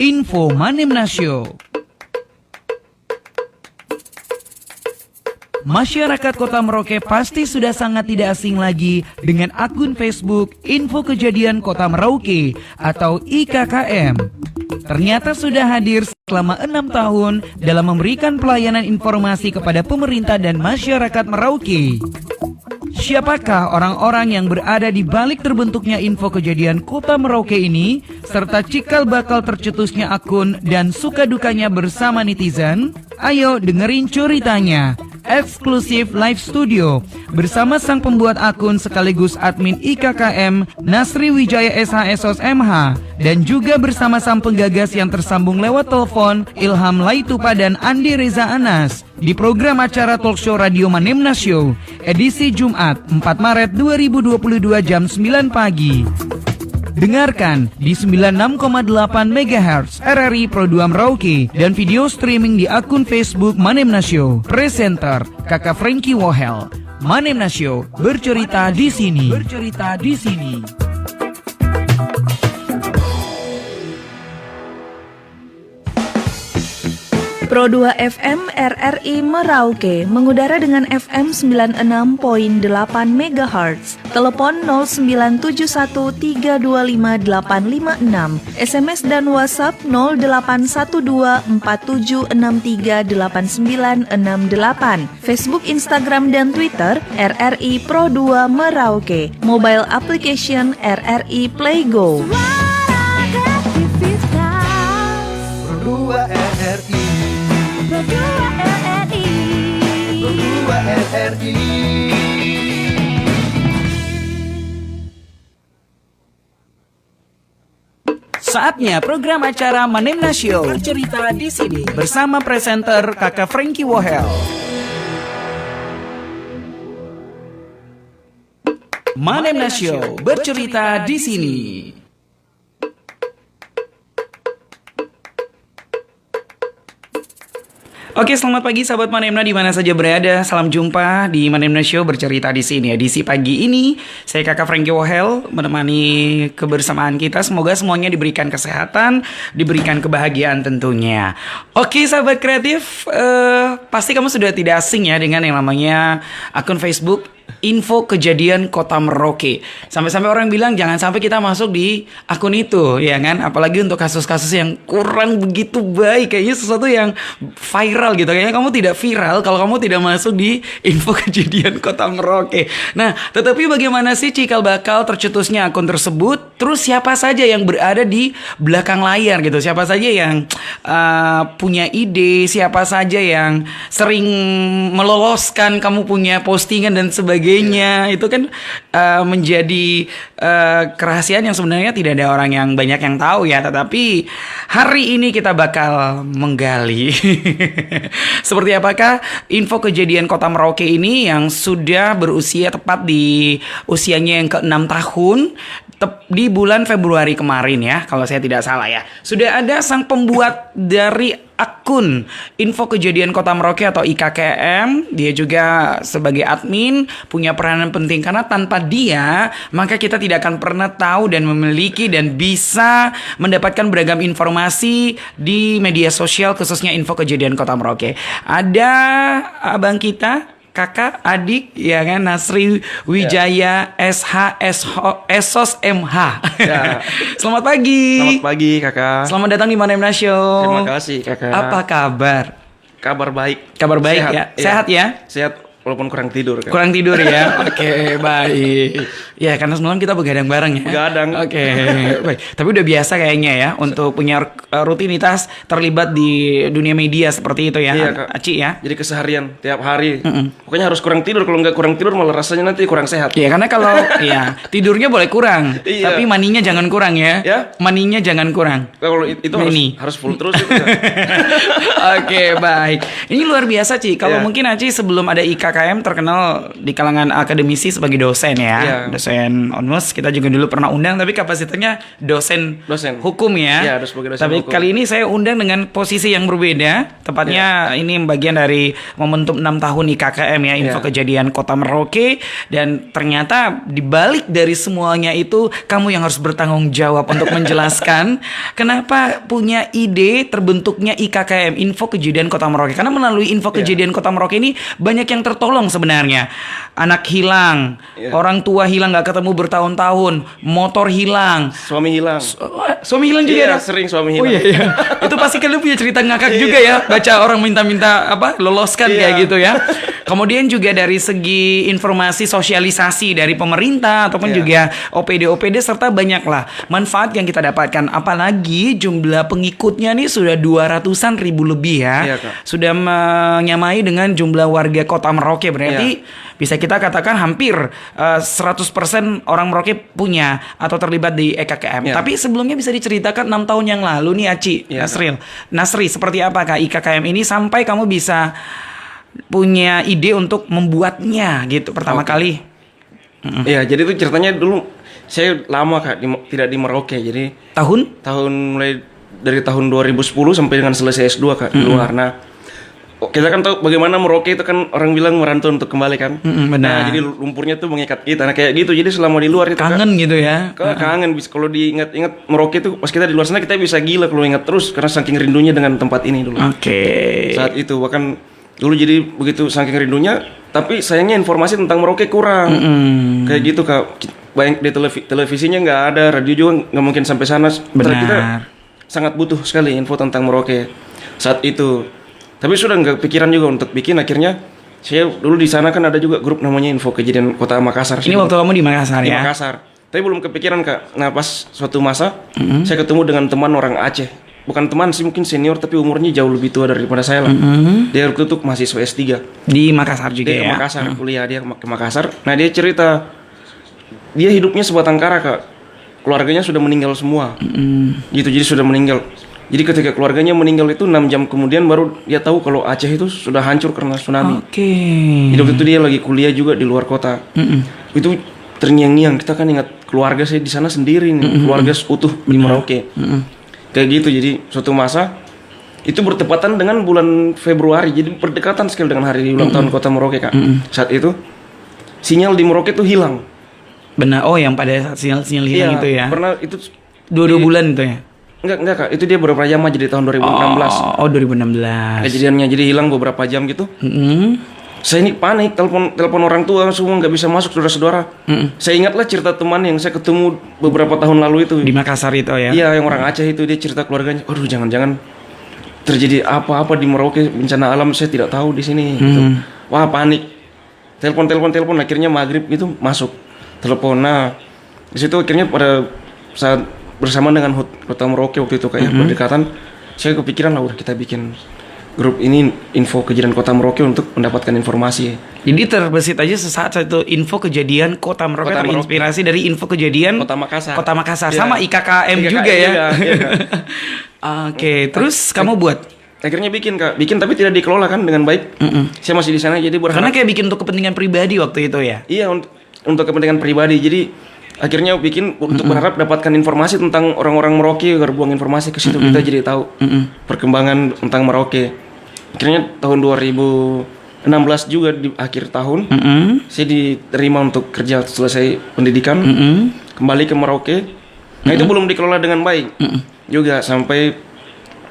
Info Manimna Show. Masyarakat Kota Merauke pasti sudah sangat tidak asing lagi dengan akun Facebook Info Kejadian Kota Merauke atau IKKM. Ternyata sudah hadir selama 6 tahun dalam memberikan pelayanan informasi kepada pemerintah dan masyarakat Merauke. Siapakah orang-orang yang berada di balik terbentuknya Info Kejadian Kota Merauke ini, serta cikal bakal tercetusnya akun dan suka dukanya bersama netizen? Ayo dengerin ceritanya. Eksklusif live studio bersama sang pembuat akun sekaligus admin IKKM Nasri Wijaya SH MH, dan juga bersama sang penggagas yang tersambung lewat telepon Ilham Laitupa dan Andi Reza Anas di program acara talkshow Radio Manimna Show edisi Jumat 4 Maret 2022 jam 9 pagi. Dengarkan di 96,8 MHz RRI Pro 2 Merauke dan video streaming di akun Facebook Manimna Show. Presenter Kakak Frankie Wohel. Manimna Show bercerita di sini. Bercerita di sini. Pro 2 FM RRI Merauke mengudara dengan FM 96.8 MHz. Telepon 09713258556. SMS dan WhatsApp 081247638968. Facebook, Instagram dan Twitter RRI Pro 2 Merauke. Mobile application RRI Playgo. Pro 2 RRI. Saatnya program acara Manimna Show bercerita di sini bersama presenter Kakak Frankie Wohel. Manimna Show bercerita di sini. Oke, selamat pagi sahabat Manimna di mana saja berada. Salam jumpa di Manimna Show bercerita di sini. Edisi pagi ini saya Kakak Frankie Wohel menemani kebersamaan kita. Semoga semuanya diberikan kesehatan, diberikan kebahagiaan tentunya. Oke, sahabat kreatif, pasti kamu sudah tidak asing ya dengan yang namanya akun Facebook Info Kejadian Kota Merauke. Sampai-sampai orang bilang jangan sampai kita masuk di akun itu, ya kan? Apalagi untuk kasus-kasus yang kurang begitu baik, kayaknya sesuatu yang viral gitu. Kayaknya kamu tidak viral kalau kamu tidak masuk di Info Kejadian Kota Merauke. Nah, tetapi bagaimana sih cikal bakal tercetusnya akun tersebut? Terus siapa saja yang berada di belakang layar gitu? Siapa saja yang punya ide? Siapa saja yang sering meloloskan kamu punya postingan dan sebagainya? Itu kan menjadi kerahasiaan yang sebenarnya tidak ada orang yang banyak yang tahu ya. Tetapi hari ini kita bakal menggali seperti apakah Info Kejadian Kota Merauke ini yang sudah berusia tepat di usianya yang ke-6 tahun di bulan Februari kemarin ya, kalau saya tidak salah ya. Sudah ada sang pembuat dari akun Info Kejadian Kota Merauke atau IKKM. Dia juga sebagai admin punya peranan penting, karena tanpa dia maka kita tidak akan pernah tahu dan memiliki dan bisa mendapatkan beragam informasi di media sosial, khususnya Info Kejadian Kota Merauke. Ada abang kita, kakak, adik, ya kan, Nasri Wijaya SH MH. Ya. Selamat pagi. Selamat pagi, kakak. Selamat datang di Manimna Show. Terima kasih, kakak. Apa kabar? Kabar baik. Kabar baik Sehat, ya? Sehat ya? Sehat. Walaupun kurang tidur kan. Kurang tidur ya. Oke, baik. Ya, karena semalam kita begadang bareng ya. Begadang. Oke, baik. Tapi udah biasa kayaknya ya untuk punya rutinitas terlibat di dunia media seperti itu ya. Iya, Kak. Aci ya. Jadi keseharian tiap hari. Pokoknya harus kurang tidur. Kalau nggak kurang tidur malah rasanya nanti kurang sehat. Iya, karena kalau ya tidurnya boleh kurang, Iya. tapi maninya jangan kurang ya. Ya? Maninya jangan kurang. Kalau itu harus full terus itu. Kak. Oke, baik. Ini luar biasa, Ci. Kalau Iya. mungkin Aci sebelum ada IKKM IKKM terkenal di kalangan akademisi sebagai dosen ya. Iya. Dosen onmus, kita juga dulu pernah undang tapi kapasitasnya dosen hukum ya. Iya, sebagai dosen tapi hukum. kali ini saya undang dengan posisi yang berbeda. Tepatnya ini bagian dari momentum 6 tahun IKKM ya, info Iya. kejadian Kota Merauke, dan ternyata dibalik dari semuanya itu kamu yang harus bertanggung jawab untuk menjelaskan kenapa punya ide terbentuknya IKKM, info kejadian Kota Merauke. Karena melalui info kejadian Kota Merauke ini banyak yang tertolong sebenarnya. Anak hilang, orang tua hilang nggak ketemu bertahun-tahun, motor hilang, Suami hilang. suami hilang juga Iya, ada? sering suami Oh hilang. iya, iya. Itu pasti kalian punya cerita ngakak juga ya, baca orang minta-minta apa loloskan kayak gitu ya. Kemudian juga dari segi informasi sosialisasi dari pemerintah ataupun juga OPD serta banyaklah manfaat yang kita dapatkan. Apalagi jumlah pengikutnya nih sudah 200-an ribu lebih ya. Iya, Kak. Sudah menyamai dengan jumlah warga Kota Merauke, berarti bisa kita katakan hampir 100% orang Merauke punya atau terlibat di IKKM. Iya. Tapi sebelumnya bisa diceritakan 6 tahun yang lalu nih Aci, Iya, Nasri, seperti apa Kak IKKM ini sampai kamu bisa punya ide untuk membuatnya gitu pertama kali? Iya, jadi itu ceritanya dulu saya lama Kak tidak di Merauke. Jadi Tahun? mulai dari tahun 2010 sampai dengan selesai S2 Kak di luar. Nah, kita kan tahu bagaimana Merauke itu kan orang bilang merantau untuk kembali kan. Benar. Nah, jadi lumpurnya tuh mengikat kita. Nah, kayak gitu. Jadi selama di luar itu Kangen gitu ya? Kangen bisa kalau diingat-ingat Merauke itu pas kita di luar sana kita bisa gila kalau ingat terus karena saking rindunya dengan tempat ini dulu. Oke. Saat itu bahkan dulu jadi begitu saking rindunya, tapi sayangnya informasi tentang Merauke kurang. Kayak gitu Kak. Banyak di televisinya nggak ada, radio juga nggak mungkin sampai sana. Benar. Kita sangat butuh sekali info tentang Merauke saat itu. Tapi sudah nggak pikiran juga untuk bikin. Akhirnya saya dulu di sana kan ada juga grup namanya Info Kejadian Kota Makassar. Ini waktu kamu di Makassar Di ya? Makassar. Tapi belum kepikiran Kak. Nah pas suatu masa saya ketemu dengan teman orang Aceh. Bukan teman sih, mungkin senior tapi umurnya jauh lebih tua daripada saya lah. Dia waktu itu mahasiswa S3. Di Makassar juga Dia ke ya? Makassar, kuliah dia ke Makassar. Nah dia cerita, dia hidupnya sebatang kara Kak. Keluarganya sudah meninggal semua. Gitu, jadi sudah meninggal. Jadi ketika keluarganya meninggal itu 6 jam kemudian baru dia tahu kalau Aceh itu sudah hancur karena tsunami. Oke. Jadi waktu itu dia lagi kuliah juga di luar kota. Itu terngiang-ngiang. Kita kan ingat keluarga saya di sana sendiri nih, keluarga utuh di Merauke. Kayak gitu. Jadi suatu masa itu bertepatan dengan bulan Februari. Jadi berdekatan sekali dengan hari ulang tahun Kota Merauke Kak. Saat itu sinyal di Merauke itu hilang. Benar. Oh, yang pada saat sinyal hilang itu ya? Pernah itu 2 bulan itu ya? enggak Kak. Itu dia beberapa jam aja di tahun 2016. Oh, 2016. Kejadiannya jadi hilang beberapa jam gitu. Saya ini panik, telepon orang tua semua nggak bisa masuk saudara-saudara. Saya ingatlah cerita teman yang saya ketemu beberapa tahun lalu itu. Di Makassar itu ya? Iya, yang orang Aceh itu dia cerita keluarganya. Aduh, jangan-jangan terjadi apa-apa di Merauke, bencana alam saya tidak tahu di sini. Gitu. Wah, panik. Telepon akhirnya maghrib itu masuk. Telepon. Nah, di situ akhirnya pada saat bersama dengan Kota Merauke waktu itu kayak berdekatan, saya kepikiran lah udah kita bikin grup ini Info Kejadian Kota Merauke untuk mendapatkan informasi. Jadi terbesit aja sesaat satu info kejadian Kota Merauke Kota Merauke. terinspirasi dari info kejadian Kota Makassar. Kota Makassar. Iya. Sama IKKM IKKM juga ya? juga, iya, Kak. Oke, terus kamu buat? Akhirnya bikin tapi tidak dikelola kan dengan baik. Saya masih di sana jadi berharap. Karena kayak bikin untuk kepentingan pribadi waktu itu ya? Iya, untuk kepentingan pribadi. Jadi akhirnya bikin untuk berharap dapatkan informasi tentang orang-orang Merauke, agar buang informasi ke situ kita jadi tahu perkembangan tentang Merauke. Akhirnya tahun 2016 juga di akhir tahun saya diterima untuk kerja selesai pendidikan, kembali ke Merauke. Nah itu belum dikelola dengan baik juga sampai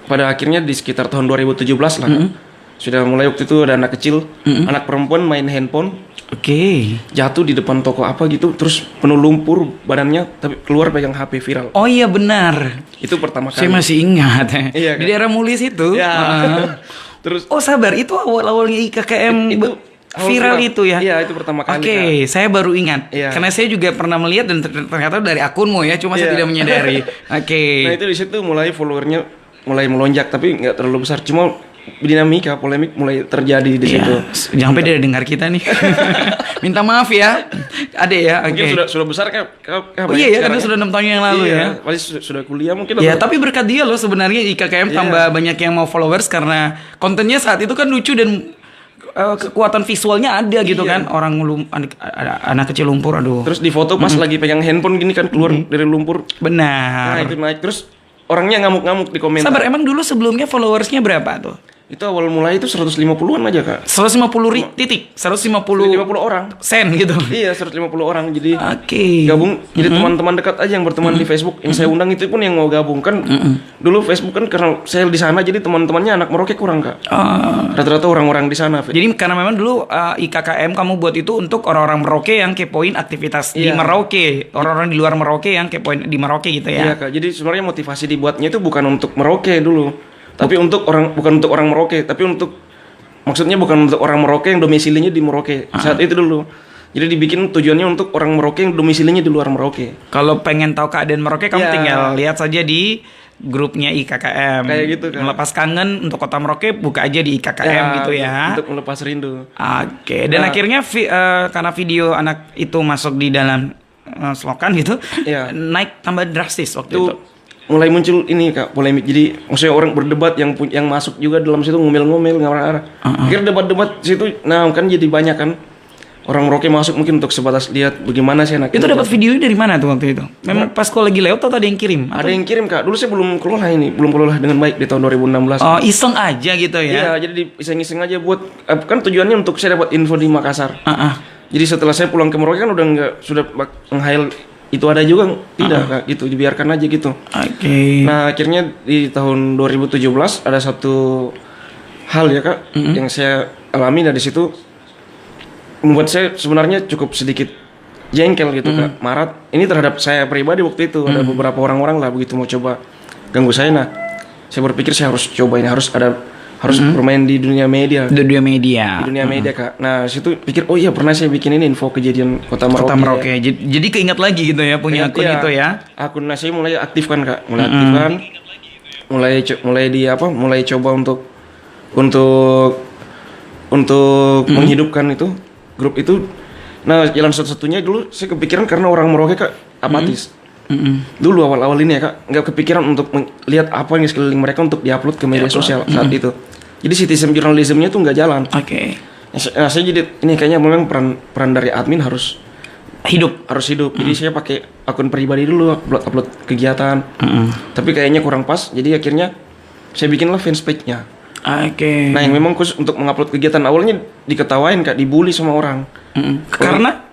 pada akhirnya di sekitar tahun 2017 lah kan. Sudah mulai waktu itu ada anak kecil, anak perempuan main handphone, Oke. jatuh di depan toko apa gitu, terus penuh lumpur badannya, tapi keluar pegang HP viral. Oh iya benar. Itu pertama kali. Saya masih ingat. Iya, Di kan? daerah Mulis itu. Ya. Heeh. Terus Oh sabar, itu awal-awalnya IKKM Itu awal viral viral. itu ya? Iya, itu pertama kali, Oke, saya baru ingat. Iya. Karena saya juga pernah melihat dan ternyata dari akunmu ya, cuma saya Iya. tidak menyadari. Oke. nah itu di situ mulai followernya mulai melonjak, tapi nggak terlalu besar. Cuma dinamika polemik mulai terjadi di situ. Jangan sampai dia dengar kita nih. Minta maaf ya. Ada ya, oke. Mungkin sudah besar kan? Oh iya ya, karena sudah 6 tahun yang lalu ya. Pasti sudah kuliah mungkin. Ya, atau- tapi berkat dia loh sebenarnya IKKM tambah banyak yang mau followers karena kontennya saat itu kan lucu dan kekuatan visualnya ada gitu Iya. kan. Orang anak kecil lumpur, aduh. Terus di foto pas lagi pegang handphone gini kan keluar dari lumpur. Nah, Benar. itu naik terus orangnya ngamuk-ngamuk di komentar. Sabar, emang dulu sebelumnya followersnya berapa tuh? Itu awal mulai itu 150-an aja, Kak. 150 titik, 150 50 orang. sen gitu. Iya, 150 orang. Jadi Oke. gabung, jadi teman-teman dekat aja yang berteman di Facebook. Yang saya undang itu pun yang mau gabung kan. Dulu Facebook kan karena saya di sana jadi teman-temannya anak Merauke kurang, Kak. Rata-rata orang-orang di sana. Jadi karena memang dulu IKKM kamu buat itu untuk orang-orang Merauke yang kepoin aktivitas di Iya. Merauke, orang-orang di luar Merauke yang kepoin di Merauke gitu Iya, ya. Kak. Jadi sebenarnya motivasi dibuatnya itu bukan untuk Merauke dulu. Tapi bukan untuk orang Merauke, tapi maksudnya bukan untuk orang Merauke yang domisilinya di Merauke. Saat itu dulu. Jadi dibikin tujuannya untuk orang Merauke yang domisilinya di luar Merauke. Kalau pengen tahu keadaan Merauke kamu Iya. tinggal lihat saja di grupnya IKKM. Kayak gitu, kan. Melepas kangen untuk Kota Merauke buka aja di IKKM gitu ya. Untuk melepas rindu. Oke, dan Nah. akhirnya karena video anak itu masuk di dalam slogan gitu, Iya. naik tambah drastis waktu Itu itu. mulai muncul ini, Kak, polemik. Jadi maksudnya orang berdebat yang masuk juga dalam situ ngomel-ngomel ngarah-ngarah. Akhirnya debat-debat situ, nah kan jadi banyak kan orang Merauke masuk mungkin untuk sebatas lihat bagaimana sih anak Itu dapat videonya dari mana tuh waktu itu? Memang pas kau lagi lewat atau ada yang kirim? ada yang kirim, Kak. Dulu saya belum kelola dengan baik di tahun 2016. Oh, iseng aja gitu ya. Iya, jadi iseng-iseng aja buat kan tujuannya untuk saya dapat info di Makassar. Ah, ah. Jadi setelah saya pulang ke Merauke kan sudah menghayal itu ada juga tidak, Kak, gitu, dibiarkan aja gitu. Oke. Nah, akhirnya di tahun 2017 ada satu hal ya, Kak, yang saya alami dari situ membuat saya sebenarnya cukup sedikit jengkel gitu, Kak. Marah ini terhadap saya pribadi waktu itu. Ada beberapa orang-orang lah begitu mau coba ganggu saya. Nah, saya berpikir saya harus coba ini, harus bermain di dunia media. Di dunia media. Di dunia media, Kak. Nah, situ pikir, oh iya pernah saya bikin ini info kejadian Kota Merauke. Kota Merauke. Jadi keinget lagi gitu ya punya akun Iya, itu ya. Akun saya mulai aktifkan, Kak. Mulai coba untuk menghidupkan itu grup itu. Nah, jalan satu-satunya dulu saya kepikiran karena orang Merauke, Kak, apatis. Dulu awal-awal ini ya, Kak, nggak kepikiran untuk lihat apa yang di sekeliling mereka untuk diupload ke media sosial saat itu. Jadi citizen journalism-nya tuh nggak jalan. Oke. Nah, saya jadi ini kayaknya memang peran dari admin harus Hidup. hidup. Jadi saya pakai akun pribadi dulu upload kegiatan. Tapi kayaknya kurang pas. Jadi akhirnya saya bikinlah fanspage-nya. Oke. Nah, yang memang khusus untuk mengupload kegiatan. Awalnya diketawain, Kak, dibully sama orang. Karena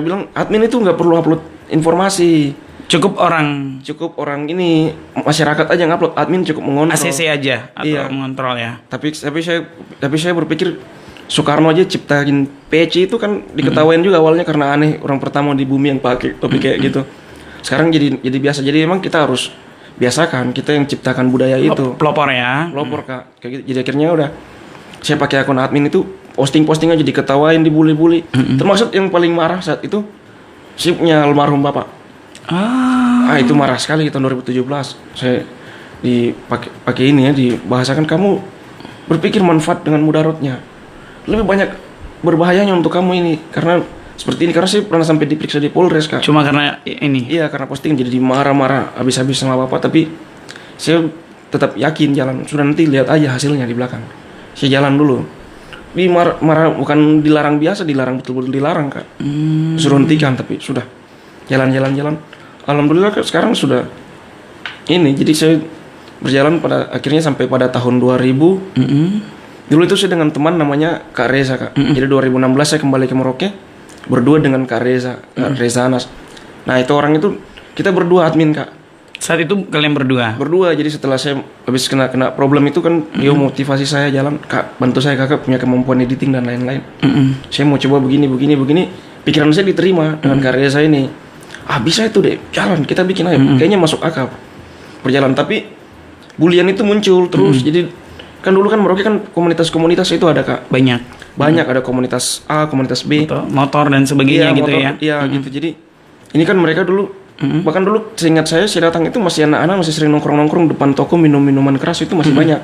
bilang admin itu nggak perlu upload informasi. cukup orang ini masyarakat aja yang upload. Admin cukup mengontrol. ACC aja atau Iya. mengontrol ya. Tapi saya berpikir Soekarno aja ciptain PC itu kan diketawain juga awalnya karena aneh, orang pertama di bumi yang pakai topi kayak gitu. Sekarang jadi biasa. Jadi emang kita harus biasakan, kita yang ciptakan budaya itu. Pelopor ya. Pelopor, Kak. Kayak gitu. Jadi akhirnya udah saya pakai akun admin itu posting aja diketawain, dibully-bully. Termasuk yang paling marah saat itu sipnya almarhum Bapak. Itu marah sekali tahun 2017. Saya dipakai ini ya, dibahasakan kamu berpikir manfaat dengan mudaratnya. Lebih banyak berbahayanya untuk kamu ini karena seperti ini, karena saya pernah sampai diperiksa di Polres, Kak. Cuma karena ini. Iya, karena posting jadi dimarah-marah habis-habis sama Bapak, tapi saya tetap yakin jalan. Sudah, nanti lihat aja hasilnya di belakang. Saya jalan dulu. Tapi marah bukan dilarang biasa, dilarang betul-betul dilarang, Kak. Suruh hentikan, tapi sudah jalan. Alhamdulillah, Kak, sekarang sudah ini. Jadi saya berjalan akhirnya sampai pada tahun 2000. Dulu itu saya dengan teman namanya Kak Reza, Kak. Jadi 2016 saya kembali ke Merauke berdua dengan Kak Reza, Kak Reza Anas. Nah, itu orang itu kita berdua admin, Kak. Saat itu kalian berdua. Jadi setelah saya habis kena problem itu kan, dia motivasi saya jalan, Kak, bantu saya, Kakak punya kemampuan editing dan lain-lain. Saya mau coba begini. Pikiran saya diterima dengan Kak Reza ini. Bisa itu deh, jalan, kita bikin aja. Kayaknya masuk akal. Berjalan, tapi bulian itu muncul terus. Jadi kan dulu kan Merauke kan komunitas itu ada, Kak. Banyak Ada komunitas A, komunitas B. Betul. Motor dan sebagainya gitu motor, ya. Iya, gitu. Jadi ini kan mereka dulu bahkan dulu seingat saya datang itu masih anak-anak masih sering nongkrong depan toko minum minuman keras, itu masih banyak.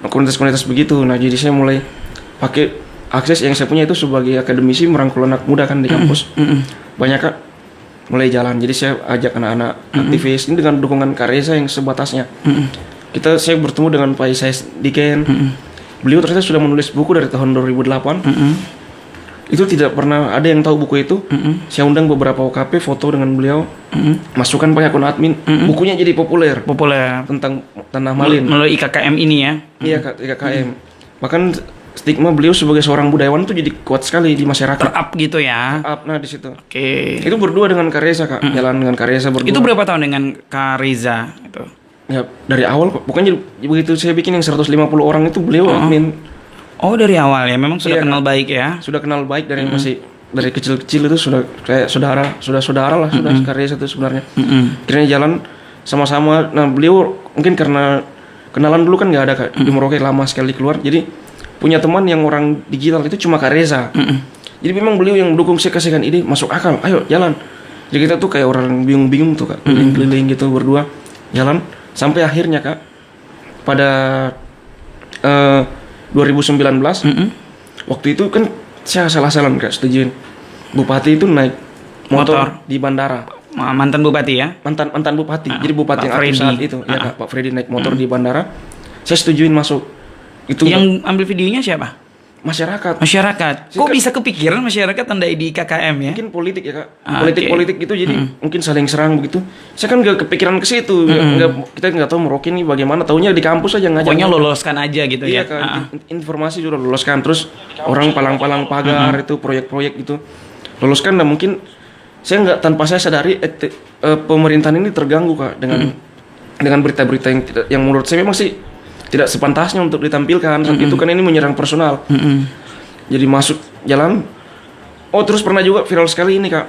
Komunitas begitu. Nah, jadi saya mulai pakai akses yang saya punya itu sebagai akademisi merangkul anak muda kan di kampus. Banyak, Kak, mulai jalan. Jadi saya ajak anak-anak aktivis ini dengan dukungan Kak Reza yang sebatasnya. Saya bertemu dengan Pak Isais Diken. beliau ternyata sudah menulis buku dari tahun 2008. Itu tidak pernah ada yang tahu buku itu. Saya undang beberapa OKP, foto dengan beliau, masukkan pakai akun admin. Bukunya jadi populer tentang tanah Malin melalui IKKM ini ya. Iya Kak, IKKM. Bahkan stigma beliau sebagai seorang budayawan itu jadi kuat sekali di masyarakat. Ter-up gitu ya. Up, nah di situ. Oke. Itu berdua dengan Kak Reza Kak, jalan dengan Kak Reza berdua. Itu berapa tahun dengan Kak Reza itu? Ya dari awal kok. Bukan begitu saya bikin yang 150 orang itu beliau admin. Oh dari awal ya, memang sudah Iya, kenal Kak. baik ya. Sudah kenal baik dari masih dari kecil-kecil itu sudah kayak saudara lah sudah Kak Reza itu sebenarnya. Akhirnya jalan sama-sama. Nah beliau mungkin karena kenalan dulu kan nggak ada Kak di Merauke, lama sekali keluar. Jadi punya teman yang orang digital itu cuma Kak Reza. Jadi memang beliau yang mendukung saya, kasihkan ide masuk akal, ayo jalan. Jadi kita tuh kayak orang bingung-bingung tuh Kak, keliling-keliling gitu berdua jalan sampai akhirnya Kak pada 2019 waktu itu kan saya salah-salah Kak, setujuin bupati itu naik motor di bandara. Mantan bupati ya. Mantan bupati. Jadi bupati Pak yang aktif Freddy. saat itu ya Kak, Pak Freddy naik motor di bandara. Saya setujuin masuk. Itu Yang ambil videonya siapa? masyarakat. Masyarakat. Kok bisa kepikiran masyarakat tandai di KKM ya? Mungkin politik ya Kak. Ah, Politik-politik gitu jadi mungkin saling serang begitu. Saya kan nggak kepikiran ke situ. Kita nggak tahu Merauke ini bagaimana. Taunya di kampus aja ngajar. Pokoknya loloskan aja gitu Iya ya. Kak. Informasi sudah loloskan. Terus orang palang-palang pagar itu proyek-proyek itu loloskan. Dan mungkin saya nggak, tanpa saya sadari pemerintahan ini terganggu Kak dengan berita-berita yang menurut saya memang sih tidak sepantasnya untuk ditampilkan. Saat itu kan ini menyerang personal. Jadi masuk jalan. Oh terus pernah juga viral sekali ini Kak,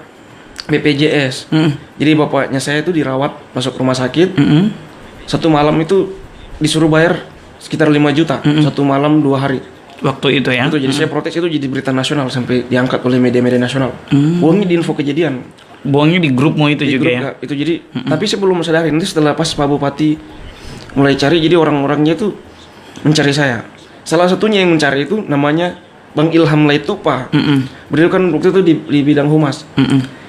BPJS. Jadi bapaknya saya itu dirawat masuk rumah sakit. Satu malam itu disuruh bayar sekitar 5 juta. Satu malam 2 hari. Waktu itu ya. Itu jadi saya protes, itu jadi berita nasional sampai diangkat oleh media-media nasional. Bohongnya di info kejadian. Bohongnya di grupmu itu Di juga grup, ya. Kak. Itu jadi tapi saya belum sadari, nanti setelah pas Pak Bupati mulai cari, jadi orang-orangnya itu mencari saya. Salah satunya yang mencari itu namanya Bang Ilham Laitupa. Beliau kan waktu itu di bidang humas.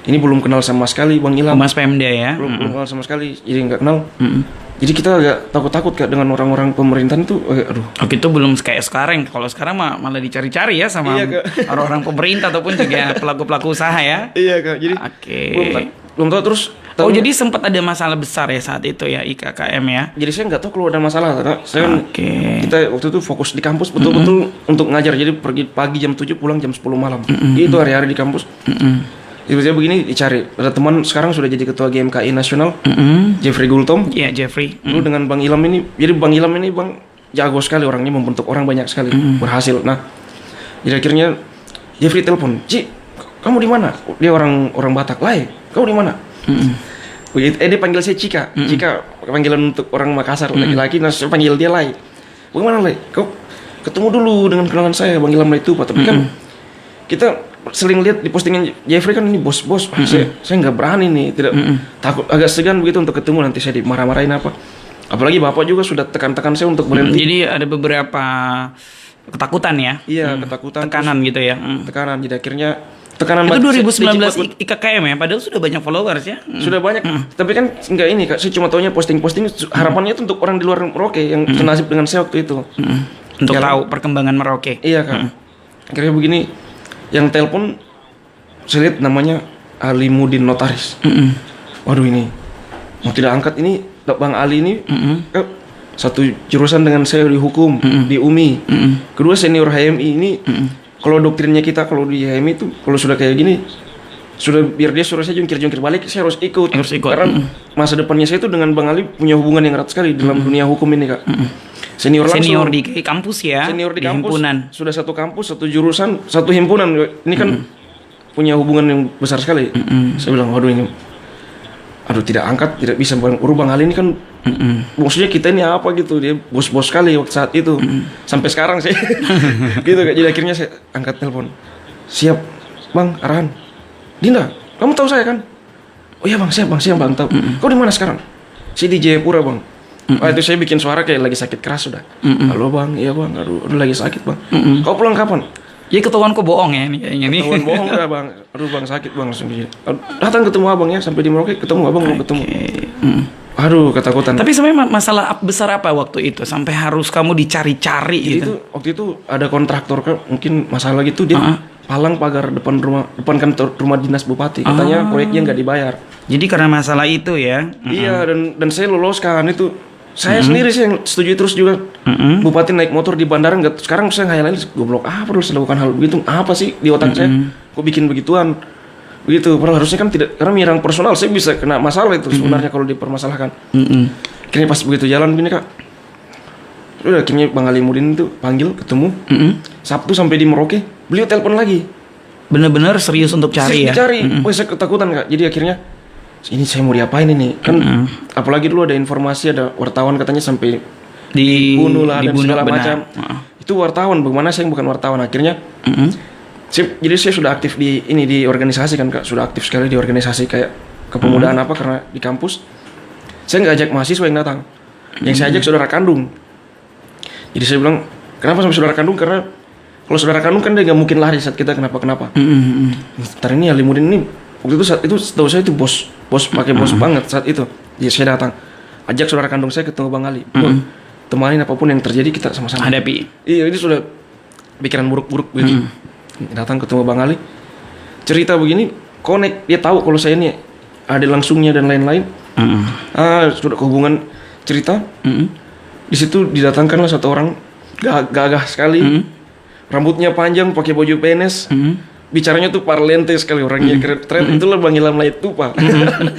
Ini belum kenal sama sekali Bang Ilham. Humas Pemda ya. Belum kenal sama sekali, jadi nggak kenal. Jadi kita agak takut-takut Kak dengan orang-orang pemerintahan itu. Aduh. Oke, itu belum kayak sekarang. Kalau sekarang malah dicari-cari ya sama Iya, Kak. orang-orang pemerintah ataupun juga pelaku-pelaku usaha ya. Iya Kak, jadi Oke. belum tahu terus. Oh jadi sempat ada masalah besar ya saat itu ya IKKM ya. Jadi saya nggak tahu kalau ada masalah Kak. Saya kan Oke. kita waktu itu fokus di kampus betul-betul untuk ngajar. Jadi pergi pagi jam 7 pulang jam 10 malam. Itu hari-hari di kampus. Tiba-tiba begini dicari. Ada teman sekarang sudah jadi ketua GMKI nasional, Jeffrey Gultom. Iya Jeffrey. Dulu dengan Bang Ilham ini. Jadi Bang Ilham ini Bang jago sekali orangnya, membentuk orang banyak sekali, berhasil. Nah, jadi akhirnya Jeffrey telepon, "Ci, kamu di mana?" Dia orang Batak. "Lai, kamu di mana?" Dia panggil saya Cika. Cika panggilan untuk orang Makassar laki-laki. Nah saya panggil dia Lai. "Bagaimana Lai? Kau ketemu dulu dengan kenalan saya Bang Ilham itu Pak. Tapi kan kita sering lihat di postingan Jeffrey kan ini bos-bos. Saya nggak berani nih, tidak takut, agak segan begitu untuk ketemu, nanti saya dimarah-marahin apa. Apalagi Bapak juga sudah tekan-tekan saya untuk berhenti." Jadi ada beberapa ketakutan ya. Iya, ketakutan. Tekanan gitu ya. Tekanan. Jadi akhirnya tekanan Itu batin. 2019 IKKM ya, padahal sudah banyak followers ya. Sudah banyak, tapi kan nggak ini Kak, saya cuma taunya posting-posting, harapannya itu untuk orang di luar Merauke yang senasib dengan saya waktu itu. Untuk Jalan. tahu perkembangan Merauke. Iya Kak. Akhirnya begini, yang telepon saya lihat namanya Ali Mudin Notaris. Waduh ini, mau tidak angkat ini Bang Ali ini, Kak, satu jurusan dengan saya di hukum, di UMI. Kedua senior HMI ini. Kalau doktrinnya kita kalau di HMI itu kalau sudah kayak gini, sudah biar dia suruh saya jungkir-jungkir balik, saya harus ikut. Karena masa depannya saya itu dengan Bang Ali punya hubungan yang erat sekali dalam dunia hukum ini Kak. Senior di kampus ya. Senior di kampus. Himpunan. Sudah satu kampus, satu jurusan, satu himpunan. Ini kan punya hubungan yang besar sekali. Saya bilang, waduh ini, aduh tidak angkat, tidak bisa Bang Ali ini kan maksudnya kita ini apa gitu, dia bos-bos sekali waktu saat itu. Sampai sekarang sih gitu Kak. Jadi akhirnya saya angkat telepon, "Siap Bang, arahan." "Dinda, kamu tahu saya kan?" "Oh iya Bang, siap Bang tahu." "Kau di mana sekarang?" "Saya di Jayapura Bang." Itu saya bikin suara kayak lagi sakit keras sudah. "Halo Bang, iya Bang, aduh lagi sakit Bang." "Kau pulang kapan?" Jadi ketahuan kok bohong ya nih kayaknya nih. Ketahuan bohong ya Bang. "Aduh Bang sakit Bang," langsung gitu. "Datang ketemu Abang ya, sampai di Merauke ketemu Abang, mau ketemu." Aduh, ketakutan. Tapi sebenarnya masalah besar apa waktu itu sampai harus kamu dicari-cari Jadi gitu? itu waktu itu ada kontraktor mungkin masalah gitu dia palang pagar depan kantor rumah dinas bupati. Katanya proyeknya nggak dibayar. Jadi karena masalah itu ya. Iya, dan saya loloskan itu. Saya sendiri sih yang setuju terus juga. Bupati naik motor di bandara nggak. Sekarang saya ngayalin goblok apa harus lakukan hal begitu? Apa sih di otak saya? Kok bikin begituan? Begitu. Padahal harusnya kan tidak, karena menyerang personal saya bisa kena masalah itu sebenarnya kalau dipermasalahkan. Akhirnya pas begitu jalan gini Kak. Udah akhirnya Bang Alimudin itu panggil ketemu. Sabtu sampai di Merauke, beliau telepon lagi. Bener-bener serius untuk cari ya? Cari. Wah, saya ketakutan Kak. Jadi akhirnya ini saya mau diapain ini? Kan apalagi dulu ada informasi ada wartawan katanya sampai dibunuh lah dan segala macam. Itu wartawan, bagaimana saya yang bukan wartawan. Akhirnya jadi saya sudah aktif di organisasi kan Kak. Sudah aktif sekali di organisasi kayak kepemudaan apa karena di kampus. Saya nggak ajak mahasiswa yang datang. Yang saya ajak saudara kandung. Jadi saya bilang, kenapa sampai saudara kandung? Karena kalau saudara kandung kan dia nggak mungkin lari saat kita kenapa-kenapa. Ntar ini Alimudin ini waktu itu saat itu setahu saya itu bos pakai bos banget saat itu. Jadi saya datang, ajak saudara kandung saya ketemu Bang Ali. Temanin apapun yang terjadi kita sama-sama hadapi. Iya, ini sudah pikiran buruk-buruk gitu. Datang ketemu Bang Ali, cerita begini, connect, dia tahu kalau saya ini ada langsungnya dan lain-lain. Sudah hubungan cerita. Di situ didatangkanlah satu orang gagah sekali, rambutnya panjang, pakai baju PNS. Bicaranya tuh parlente sekali orangnya, keren. Itulah Bang Ilham Laitupa.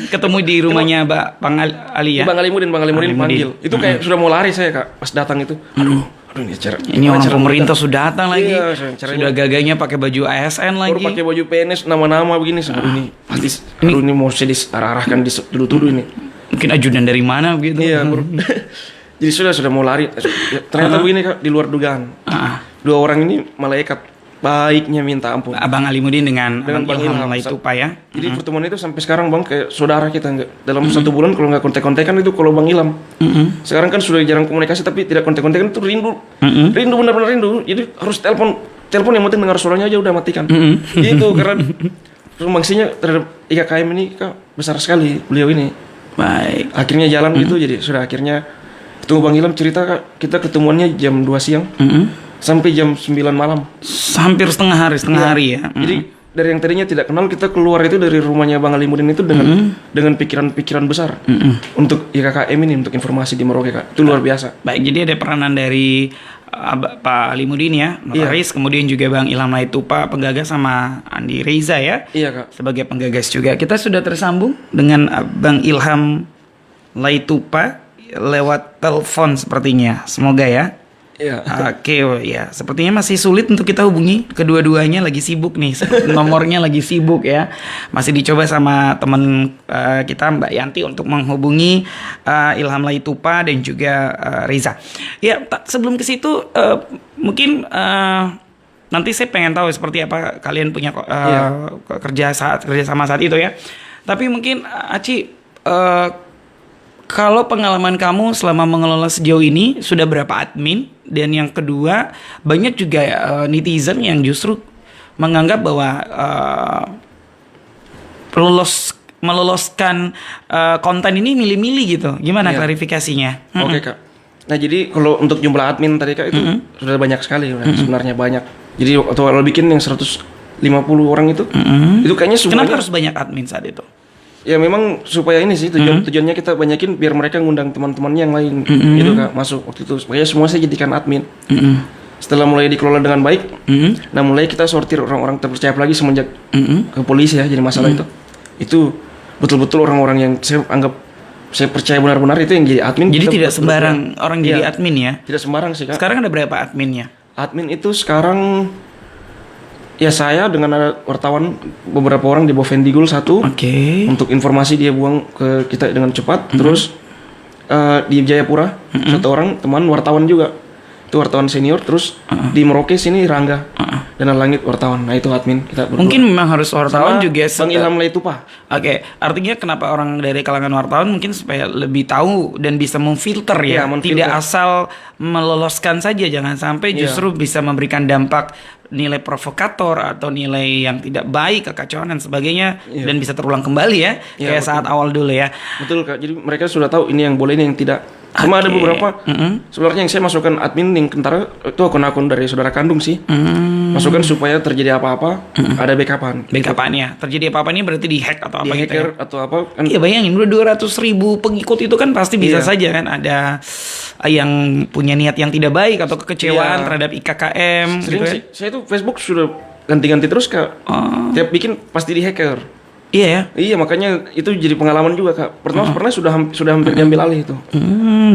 Ketemu di rumahnya Bang Ali ya? Bang Alimudin panggil. Itu kayak sudah mau lari saya Kak, pas datang itu. Aduh ini orang pemerintah sudah datang lagi. Iya, sudah gaganya pakai baju ASN lagi. Baru pakai baju PNS nama-nama begini. Ini pasti ini mau saya diarahkan dituduh ini. Mungkin ajudan dari mana begitu. Iya, jadi sudah mau lari. Ternyata begini Kak, di luar dugaan. Dua orang ini malaikat. Baiknya minta ampun. Abang Alimudin dengan Bang Ilham Laitupa ya. Jadi pertemuan itu sampai sekarang Bang kayak saudara kita nggak dalam 1 bulan kalau nggak kontek-kontekan itu kalau Bang Ilham. Sekarang kan sudah jarang komunikasi tapi tidak kontek-kontekan itu rindu. Rindu benar-benar rindu. Jadi harus telepon yang penting dengar suaranya aja udah matikan. Itu karena sumbangsihnya terhadap IKKM ini Kak besar sekali beliau ini. Baik. Akhirnya jalan gitu jadi sudah akhirnya ketemu Bang Ilham cerita Kak kita ketemuannya jam 2 siang. Sampai jam 9 malam. Hampir setengah hari ya. Jadi dari yang tadinya tidak kenal kita keluar itu dari rumahnya Bang Alimudin itu dengan pikiran-pikiran besar untuk IKKM ini, untuk informasi di Merauke Kak. Itu luar biasa. Baik, jadi ada peranan dari Pak Alimudin ya, notaris, kemudian juga Bang Ilham Laitupa penggagas sama Andi Reza ya. Iya Kak. Sebagai penggagas juga. Kita sudah tersambung dengan Bang Ilham Laitupa lewat telepon sepertinya. Semoga ya. Iya. Oke, ya. Sepertinya masih sulit untuk kita hubungi. Kedua-duanya lagi sibuk nih. Nomornya lagi sibuk ya. Masih dicoba sama teman kita Mbak Yanti untuk menghubungi Ilham Laitupa dan juga Reza. Ya, sebelum ke situ mungkin nanti saya pengen tahu seperti apa kalian punya kerja sama saat itu ya. Tapi mungkin Aci kalau pengalaman kamu selama mengelola sejauh ini sudah berapa admin? Dan yang kedua, banyak juga netizen yang justru menganggap bahwa meloloskan konten ini milih-milih gitu. Gimana klarifikasinya? Oke Kak. Nah jadi kalau untuk jumlah admin tadi Kak itu sudah banyak sekali sebenarnya banyak. Jadi waktu awal bikin yang 150 orang itu kayaknya semuanya. Kenapa harus banyak admin saat itu? Ya memang supaya ini sih tujuannya kita banyakin biar mereka ngundang teman-temannya yang lain gitu Kak masuk waktu itu supaya semua saya jadikan admin. Setelah mulai dikelola dengan baik, nah mulai kita sortir orang-orang terpercaya lagi semenjak ke polisi ya jadi masalah itu betul-betul orang-orang yang saya anggap saya percaya benar-benar itu yang jadi admin. Jadi tidak sembarang orang jadi admin ya? Tidak sembarang sih Kak. Sekarang ada berapa adminnya? Admin itu sekarang ya saya dengan ada wartawan beberapa orang di bawah Vendigul 1. Untuk informasi dia buang ke kita dengan cepat. Terus di Jayapura 1 orang teman wartawan juga. itu wartawan senior, terus di Merauke sini Rangga dan Langit wartawan. Nah itu admin kita berdua. Mungkin memang harus wartawan Sama juga Bang Ilham Laitupa. Oke, artinya kenapa orang dari kalangan wartawan mungkin supaya lebih tahu dan bisa memfilter ya, Iya, memfilter. tidak asal meloloskan saja, jangan sampai Iya. justru bisa memberikan dampak nilai provokator atau nilai yang tidak baik, kekacauan dan sebagainya, dan bisa terulang kembali ya, Iya, kayak saat awal dulu ya. Betul Kak, jadi mereka sudah tahu ini yang boleh, ini yang tidak. Sama ada Oke. beberapa, sebenarnya yang saya masukkan admin yang kentara itu akun-akun dari saudara kandung sih. Masukkan supaya terjadi apa-apa, ada backupan. Backupannya terjadi apa-apa ini berarti di hack atau Di apa gitu ya? hacker atau apa kan. Iya bayangin udah 200.000 pengikut itu kan pasti bisa Iya. saja kan ada yang punya niat yang tidak baik atau kekecewaan Iya. terhadap IKKM Sering gitu ya. sih, saya tuh Facebook sudah ganti-ganti terus Kak. Tiap bikin pasti di hacker. Iya ya. Iya makanya itu jadi pengalaman juga Kak. Pernah sudah hampir diambil alih itu.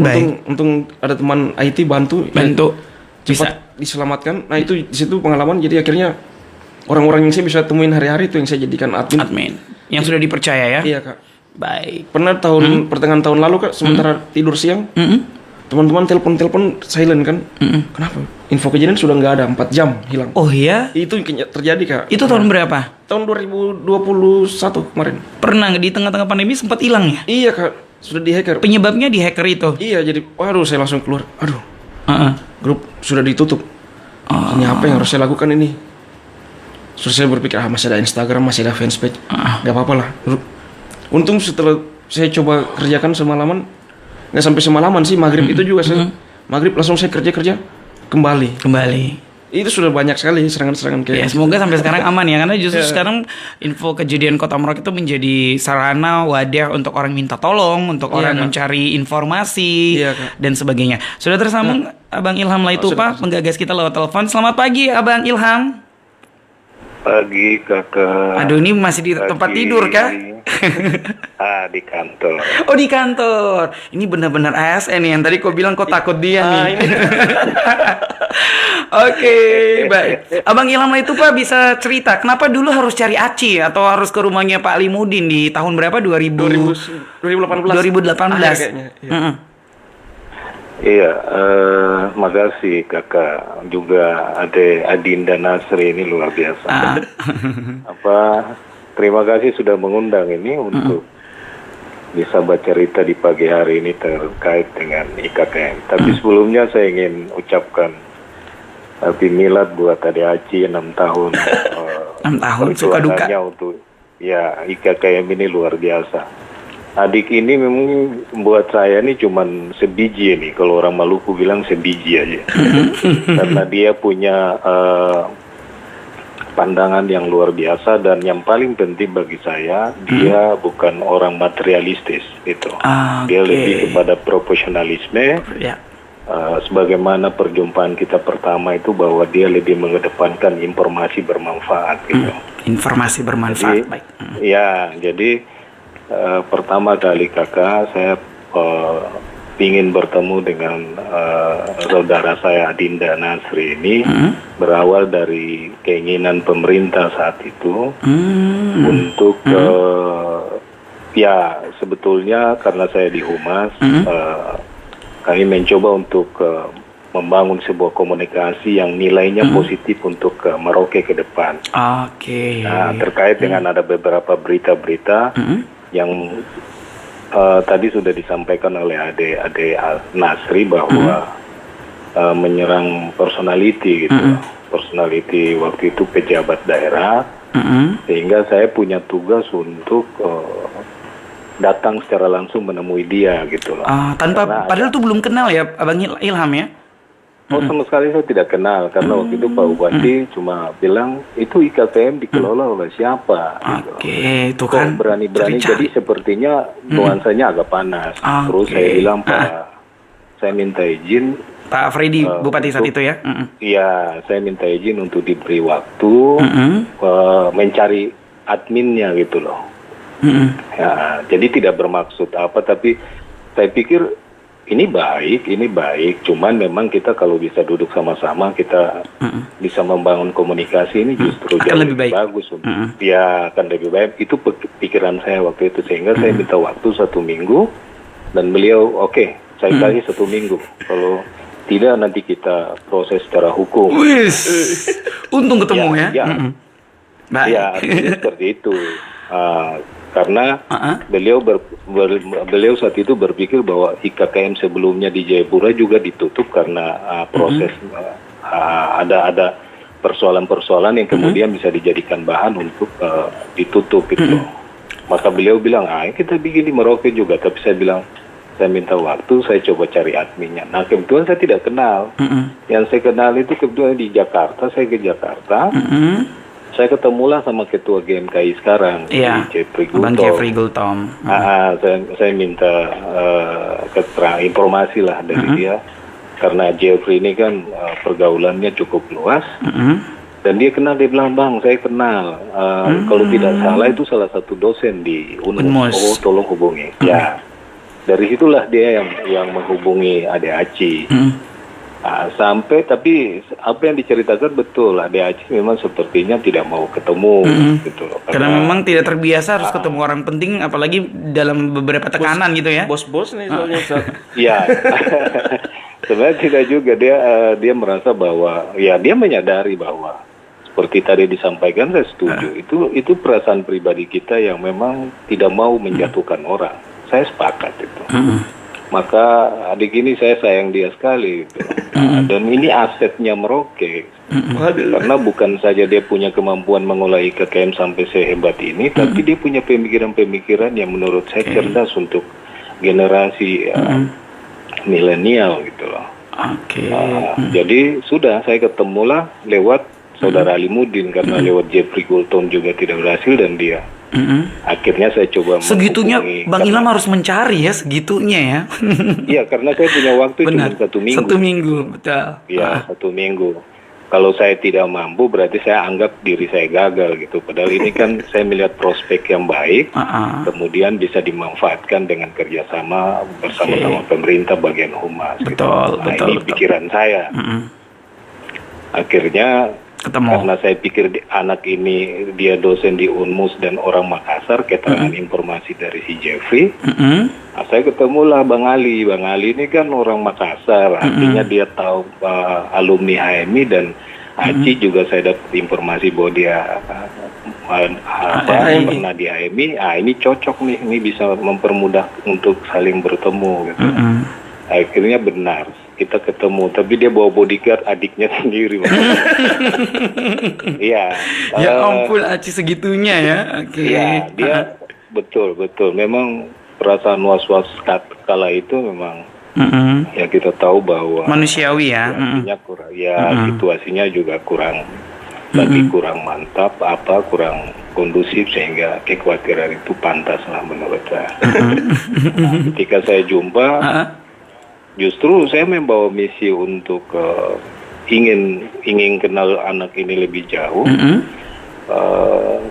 Baik. Untung ada teman IT bantu. Bantu. Cepat diselamatkan. Nah itu di situ pengalaman. Jadi akhirnya orang-orang yang saya bisa temuin hari-hari itu yang saya jadikan admin. Admin yang sudah dipercaya ya. Iya Kak. Baik. Pernah pertengahan tahun lalu Kak, sementara tidur siang, teman-teman telepon silent kan. Kenapa? Info kejadian sudah nggak ada, 4 jam hilang. Oh iya. Itu terjadi Kak. Itu tahun berapa? Tahun 2021 kemarin. Pernah di tengah-tengah pandemi sempat hilang ya? Iya Kak, sudah di hacker. Penyebabnya di hacker itu. Iya, jadi waduh saya langsung keluar. Aduh, Heeh. grup sudah ditutup. Ini apa yang harus saya lakukan ini? Terus saya berpikir masih ada Instagram, masih ada fanspage. Gak apa-apa lah. Untung setelah saya coba kerjakan semalaman, nggak sampai semalaman sih, maghrib itu juga saya maghrib langsung saya kerja kembali. Itu sudah banyak sekali serangan-serangan Ya, kayak semoga sampai sekarang aman ya, karena justru sekarang info kejadian Kota Merauke itu menjadi sarana wadah untuk orang minta tolong, untuk Iya, orang Kak. mencari informasi Iya, Kak. dan sebagainya. Sudah tersambung Abang Ilham Laitupa, penggagas kita lewat telepon. Selamat pagi Abang Ilham. Pagi kakak. Aduh, ini masih di tempat Pagi. tidur kah? Di kantor. Oh, di kantor. Ini benar-benar ASN nih, yang tadi kau bilang kau takut dia nih. Oke, baik. Abang Ilham Laitupa bisa cerita kenapa dulu harus cari Aci atau harus ke rumahnya Pak Alimudin di tahun berapa? 2018. 2018. Kayaknya. Iya. Mm-mm. Iya, makasih kakak. Juga Adinda Nasri ini luar biasa. Terima kasih sudah mengundang ini untuk bisa bercerita di pagi hari ini terkait dengan IKKM. Tapi sebelumnya saya ingin ucapkan Happy Milad buat Adik Aci 6 tahun. 6 tahun, suka duka. Perjuangannya untuk IKKM ini luar biasa. Adik ini memang buat saya ini cuman sebiji nih, kalau orang Maluku bilang sebiji aja. Karena dia punya pandangan yang luar biasa, dan yang paling penting bagi saya, dia bukan orang materialistis gitu. Dia lebih kepada profesionalisme. Ya. Sebagaimana perjumpaan kita pertama itu, bahwa dia lebih mengedepankan informasi bermanfaat gitu. Informasi bermanfaat. Jadi, Baik. ya, jadi pertama kali kakak saya ingin bertemu dengan saudara saya Adinda Nasri ini berawal dari keinginan pemerintah saat itu untuk ya sebetulnya karena saya di Humas kami mencoba untuk membangun sebuah komunikasi yang nilainya positif untuk Merauke ke depan. Oke. Nah, terkait dengan ada beberapa berita-berita yang tadi sudah disampaikan oleh Ade Nasri bahwa menyerang personality gitu, personality waktu itu pejabat daerah, sehingga saya punya tugas untuk datang secara langsung menemui dia gitu loh. Padahal tuh belum kenal ya Abang Ilham ya? Oh, sama sekali saya tidak kenal, karena waktu itu Pak Bupati cuma bilang itu IKKM dikelola oleh siapa. Oke, itu Kok kan berani-berani, cari-cari. jadi sepertinya nuansanya agak panas. Terus saya bilang saya minta izin. Pak Freddy Bupati saat itu ya? Iya, saya minta izin untuk diberi waktu mencari adminnya gitu loh. Ya, jadi tidak bermaksud apa, tapi saya pikir ini baik, cuman memang kita kalau bisa duduk sama-sama, kita bisa membangun komunikasi, ini justru akan jauh lebih baik. bagus untuk ya akan lebih baik. Itu pikiran saya waktu itu, sehingga saya minta waktu 1 minggu, dan beliau oke, saya kasih 1 minggu. Kalau tidak nanti kita proses secara hukum. Wis, untung ketemu ya. Ya, Mm-mm. Baik. ya artinya seperti itu. Karena beliau saat itu berpikir bahwa IKKM sebelumnya di Jayapura juga ditutup karena proses ada persoalan-persoalan yang kemudian bisa dijadikan bahan untuk ditutup itu. Maka beliau bilang, kita bikin di Merauke juga. Tapi saya bilang, saya minta waktu, saya coba cari adminnya. Nah kebetulan saya tidak kenal. Yang saya kenal itu kebetulan di Jakarta. Saya ke Jakarta. Saya ketemulah sama ketua GMKI sekarang, Iya, Jeffrey Bang Gultom. Jeffrey Gultom. Saya minta keterangan informasi lah dari dia, karena Jeffrey ini kan pergaulannya cukup luas, dan dia bilang, Bang, saya kenal, kalau tidak salah itu salah satu dosen di Unmus. Oh, tolong hubungi. Ya, dari situlah dia yang menghubungi Ade Aci. Sampai tapi apa yang diceritakan betul, Ade Aci memang sepertinya tidak mau ketemu gitu loh. Karena memang tidak terbiasa harus ketemu orang penting, apalagi dalam beberapa tekanan gitu ya. Bos-bos nih soalnya Ustaz. Iya. Sebenarnya tidak juga, dia merasa bahwa ya dia menyadari bahwa seperti tadi disampaikan, saya setuju. Itu perasaan pribadi kita yang memang tidak mau menjatuhkan orang. Saya sepakat itu. Maka adik ini saya sayang dia sekali gitu. Dan ini asetnya Merauke. Karena bukan saja dia punya kemampuan mengolah IKKM sampai sehebat ini, tapi dia punya pemikiran-pemikiran yang menurut saya cerdas untuk generasi milenial gitu loh. Oke. Jadi sudah saya ketemulah lewat saudara Alimuddin, karena lewat Jeffrey Gultom juga tidak berhasil, dan dia akhirnya saya coba Segitunya menghubungi, Bang Ilham harus mencari ya, segitunya ya. Iya, karena saya punya waktu cuma Benar. 1 minggu. 1 minggu, betul. Ya, 1 minggu. Kalau saya tidak mampu, berarti saya anggap diri saya gagal gitu. Padahal ini kan saya melihat prospek yang baik, kemudian bisa dimanfaatkan dengan kerjasama bersama-sama pemerintah bagian humas. Betul, gitu. betul, Ini betul. pikiran saya. Akhirnya Ketemu. karena saya pikir anak ini dia dosen di Unmus dan orang Makassar, keterangan informasi dari si Jeffrey. Nah, saya ketemulah Bang Ali. Bang Ali ini kan orang Makassar, artinya dia tahu alumni HMI, dan Aci juga saya dapat informasi bahwa dia pernah di HMI. Ini cocok nih, ini bisa mempermudah untuk saling bertemu gitu. Akhirnya benar, kita ketemu, tapi dia bawa bodyguard adiknya sendiri. Iya. Ya ampun, Aci segitunya ya. Oke. Iya, dia betul. Memang perasaan was-was kala itu memang ya kita tahu bahwa Manusiawi ya. situasinya kurang, situasinya juga kurang mantap, kurang kondusif, sehingga kekhawatiran itu pantas lah menurut saya. Nah, ketika saya jumpa, justru saya membawa misi untuk ingin kenal anak ini lebih jauh,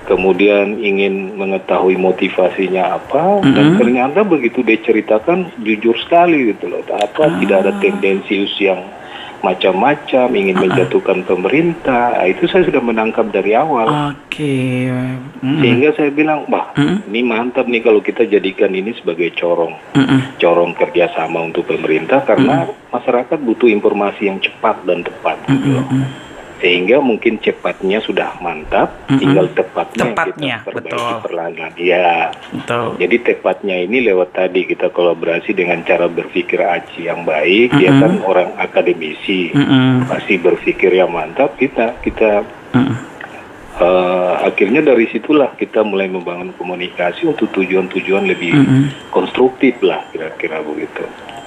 kemudian ingin mengetahui motivasinya apa, dan ternyata begitu dia ceritakan jujur sekali gitu loh, tidak ada tendensius yang macam-macam, ingin menjatuhkan pemerintah. Itu saya sudah menangkap dari awal. Oke. Sehingga saya bilang, ini mantap nih kalau kita jadikan ini sebagai corong kerjasama untuk pemerintah, karena masyarakat butuh informasi yang cepat dan tepat gitu loh. Sehingga mungkin cepatnya sudah mantap, tinggal tepatnya kita perbaiki perlahan-lahan. Ya, betul. Jadi tepatnya ini lewat tadi kita kolaborasi dengan cara berpikir Aci yang baik. Dia kan orang akademisi, pasti berpikir yang mantap. Kita akhirnya dari situlah kita mulai membangun komunikasi untuk tujuan-tujuan lebih konstruktif lah, kira-kira begitu.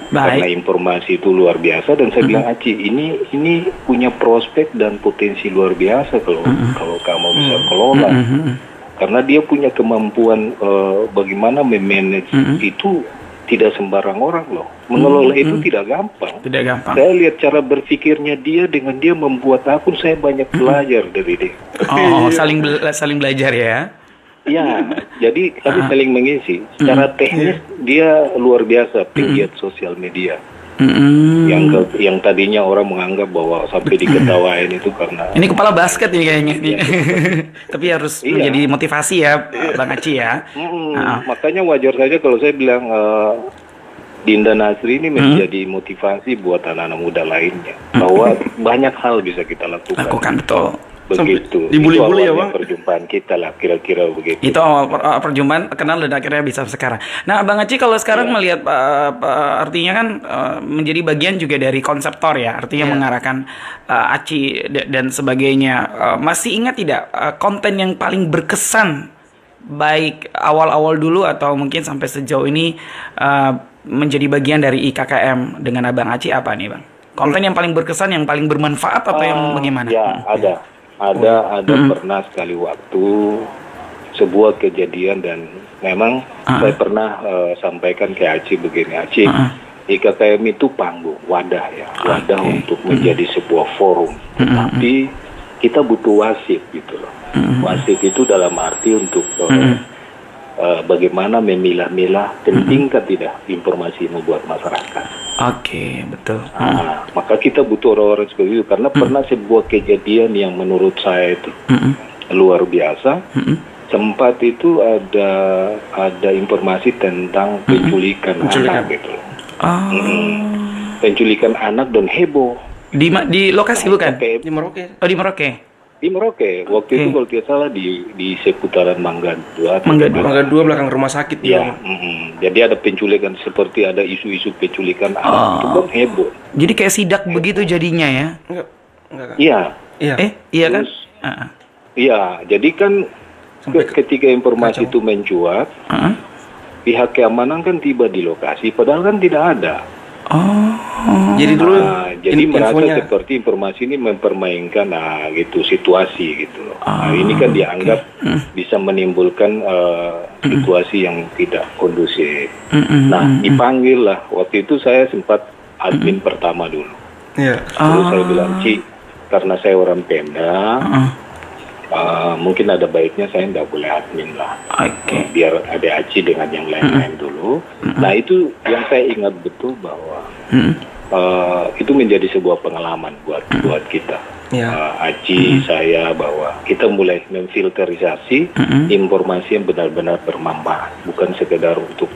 Karena informasi itu luar biasa, dan saya bilang, Aci, ini punya prospek dan potensi luar biasa kalau kamu bisa kelola. Karena dia punya kemampuan bagaimana memanage itu tidak sembarang orang loh. Mengelola itu tidak gampang. Tidak gampang. Saya lihat cara berpikirnya dia, dengan dia membuat akun, saya banyak belajar dari dia. Oh, saling belajar ya. Ya, jadi kami saling mengisi. Secara teknis dia luar biasa, penggiat sosial media. Yang tadinya orang menganggap bahwa sampai diketawain itu karena ini kepala basket ini kayaknya. Tapi harus menjadi motivasi ya, Bang Aci ya. Makanya wajar saja kalau saya bilang Dinda Nasri ini menjadi motivasi buat anak-anak muda lainnya bahwa banyak hal bisa kita lakukan. Betul. Begitu. Dibully-bully ya, Itu awalnya Bang? perjumpaan kita lah, kira-kira begitu. Itu awal perjumpaan kenal dan akhirnya bisa sekarang. Nah, Bang Aci kalau sekarang melihat artinya kan menjadi bagian juga dari konseptor ya, artinya mengarahkan Aci dan sebagainya. Masih ingat tidak konten yang paling berkesan baik awal-awal dulu atau mungkin sampai sejauh ini menjadi bagian dari IKKM dengan Abang Aci apa nih, Bang? Konten yang paling berkesan, yang paling bermanfaat atau yang bagaimana? Ya, ada pernah sekali waktu sebuah kejadian dan memang saya pernah sampaikan ke Aci begini, Aci, IKKM itu panggung, wadah ya, wadah untuk menjadi sebuah forum, tetapi kita butuh wasit gitu loh. Wasit itu dalam arti untuk bagaimana memilah-milah pentingkah tidak informasi membuat masyarakat. Oke, betul. Nah, maka kita butuh orang-orang seperti itu karena pernah sebuah kejadian yang menurut saya itu luar biasa. Sempat itu ada informasi tentang penculikan anak gitu. Penculikan anak dan heboh. Di lokasi bukan? Di Merauke. Oh, di Merauke. Di Merauke waktu itu kalau tidak salah di seputaran Mangga 2. Mangga 2 belakang rumah sakit. Ya, jadi ada penculikan seperti ada isu-isu penculikan anak itu kan heboh. Jadi kayak sidak begitu jadinya ya? Enggak. Iya. Iya. Iya kan? Iya, jadi kan ketika informasi itu mencuat, pihak keamanan kan tiba di lokasi, padahal kan tidak ada. Jadi dulu Jadi merasa infonya seperti informasi ini mempermainkan gitu situasi gitu loh. Nah, ini kan dianggap bisa menimbulkan situasi yang tidak kondusif. Nah, dipanggil lah. Waktu itu saya sempat admin pertama dulu. Iya. Terus saya bilang, Ci, karena saya orang Pemda, mungkin ada baiknya saya tidak boleh admin lah. Biar ada Aci dengan yang lain-lain dulu. Nah, itu yang saya ingat betul bahwa itu menjadi sebuah pengalaman buat kita. Aci, saya, bahwa kita mulai memfilterisasi informasi yang benar-benar bermanfaat, bukan sekedar untuk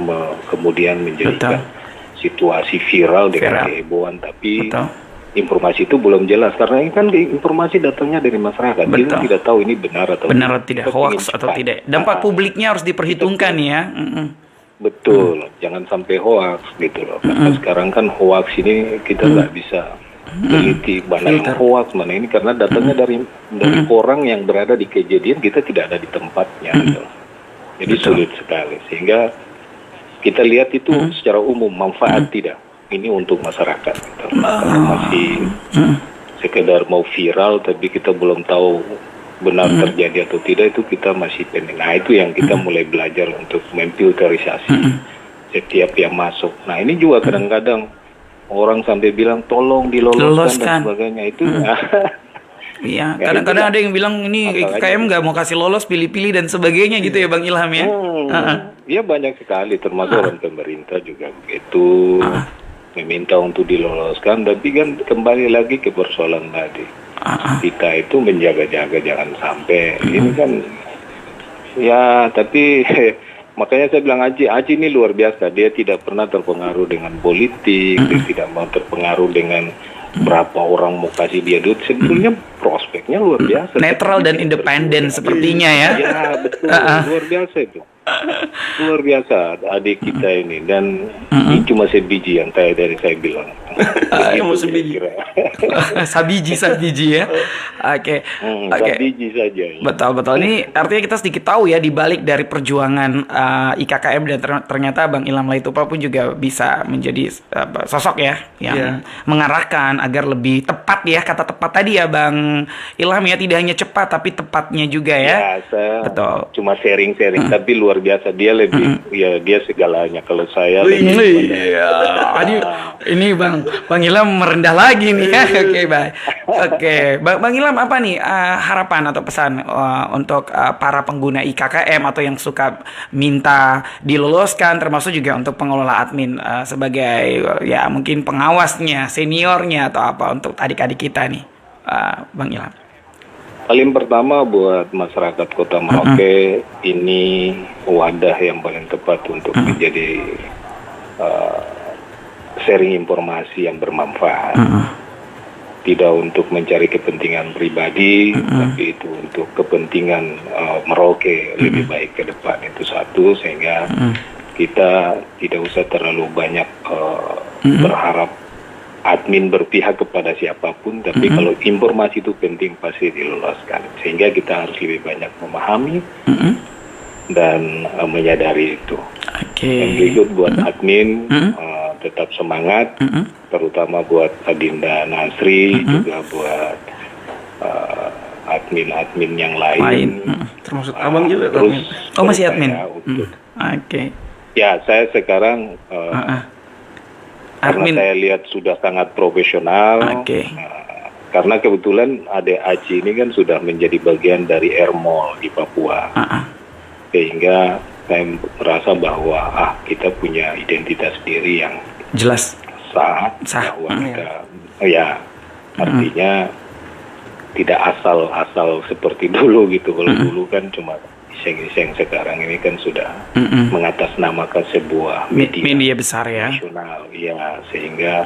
kemudian menjadikan situasi viral dengan kehebohan, tapi informasi itu belum jelas karena ini kan informasi datangnya dari masyarakat. Kita tidak tahu ini benar atau tidak, hoax atau tidak. Dampak publiknya harus diperhitungkan ya. Betul, jangan sampai hoax gitu loh. Karena sekarang kan hoax ini kita nggak bisa teliti mana yang hoax, mana ini karena datangnya dari orang yang berada di kejadian, kita tidak ada di tempatnya. Gitu. Jadi sulit sekali. Sehingga kita lihat itu secara umum manfaat tidak. Ini untuk masyarakat. Gitu. Kalau masih sekedar mau viral, tapi kita belum tahu benar terjadi atau tidak, itu kita masih pendek. Nah, itu yang kita mulai belajar untuk memfilterisasi setiap yang masuk. Nah, ini juga kadang-kadang orang sampai bilang tolong diloloskan dan sebagainya itu. Iya, kadang-kadang ada yang bilang ini KM nggak mau kasih lolos, pilih-pilih dan sebagainya gitu ya, Bang Ilham ya. Iya, banyak sekali, termasuk orang pemerintah juga begitu. Meminta untuk diloloskan, tapi kan kembali lagi ke persoalan tadi. Kita itu menjaga-jaga jangan sampai ini kan ya, tapi makanya saya bilang Aci ini luar biasa, dia tidak pernah terpengaruh dengan politik, dia tidak mau terpengaruh dengan berapa orang mau kasih dia duit, sebetulnya prospeknya luar biasa, netral dan independen sepertinya ya. Ya betul, luar biasa itu. Luar biasa adik kita ini, dan ini cuma sebiji yang dari saya bilang. Mau sebiji. Sabiji ya. Oke. Sabiji saja. Ya. Betul. Ini artinya kita sedikit tahu ya, di balik dari perjuangan IKKM dan ternyata Bang Ilham Laitupa pun juga bisa menjadi sosok ya yang mengarahkan agar lebih tepat ya, kata tepat tadi ya Bang Ilham ya, tidak hanya cepat tapi tepatnya juga ya. Saya betul. Cuma sharing-sharing tapi luar biasa, dia lebih ya, dia segalanya. Kalau saya ini Bang Ilham merendah lagi nih ya. Oke, baik. Oke, Bang Ilham apa nih harapan atau pesan untuk para pengguna IKKM atau yang suka minta diloloskan, termasuk juga untuk pengelola admin sebagai ya mungkin pengawasnya, seniornya atau apa untuk adik-adik kita nih, Bang Ilham? Paling pertama buat masyarakat Kota Merauke, ini wadah yang paling tepat untuk menjadi sharing informasi yang bermanfaat. Tidak untuk mencari kepentingan pribadi, tapi itu untuk kepentingan Merauke lebih baik ke depan. Itu satu, sehingga kita tidak usah terlalu banyak berharap admin berpihak kepada siapapun, tapi kalau informasi itu penting pasti diloloskan. Sehingga kita harus lebih banyak memahami dan menyadari itu. Yang berikut buat admin, tetap semangat, terutama buat Adinda Nasri, juga buat admin-admin yang lain. Termasuk abang juga. Terus masih admin. Ya, saya sekarang karena saya lihat sudah sangat profesional. Karena kebetulan Ade Aci ini kan sudah menjadi bagian dari Airmall di Papua. Sehingga saya merasa bahwa kita punya identitas diri yang jelas, sah. Bahwa kita, artinya tidak asal-asal seperti dulu gitu. Kalau dulu kan cuma iseng-iseng, sekarang ini kan sudah mengatasnamakan sebuah media besar ya. Nasional, ya, sehingga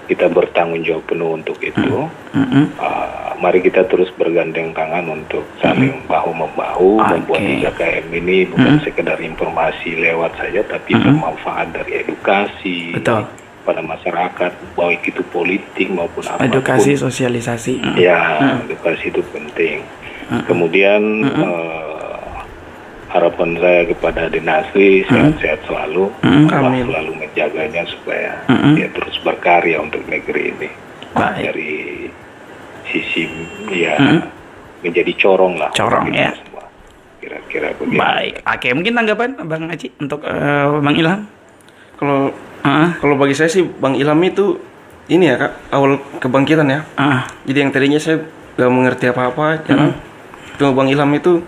kita bertanggung jawab penuh untuk itu. Mari kita terus bergandeng tangan untuk saling bahu-membahu membuat IKKM ini bukan sekedar informasi lewat saja, tapi bermanfaat dari edukasi pada masyarakat, baik itu politik maupun apapun. Edukasi, sosialisasi. Ya, edukasi itu penting. Kemudian harapan saya kepada Ade Nasri sehat-sehat selalu, Allah selalu menjaganya supaya dia terus berkarya untuk negeri ini. Dari sisi menjadi corong lah. Corong ya. Semua. Kira-kira begitu. Baik. Oke, mungkin tanggapan Bang Aci untuk Bang Ilham? Kalau bagi saya sih Bang Ilham itu ini ya Kak, awal kebangkitan ya. Jadi yang tadinya saya gak mengerti apa-apa, cuma Bang Ilham itu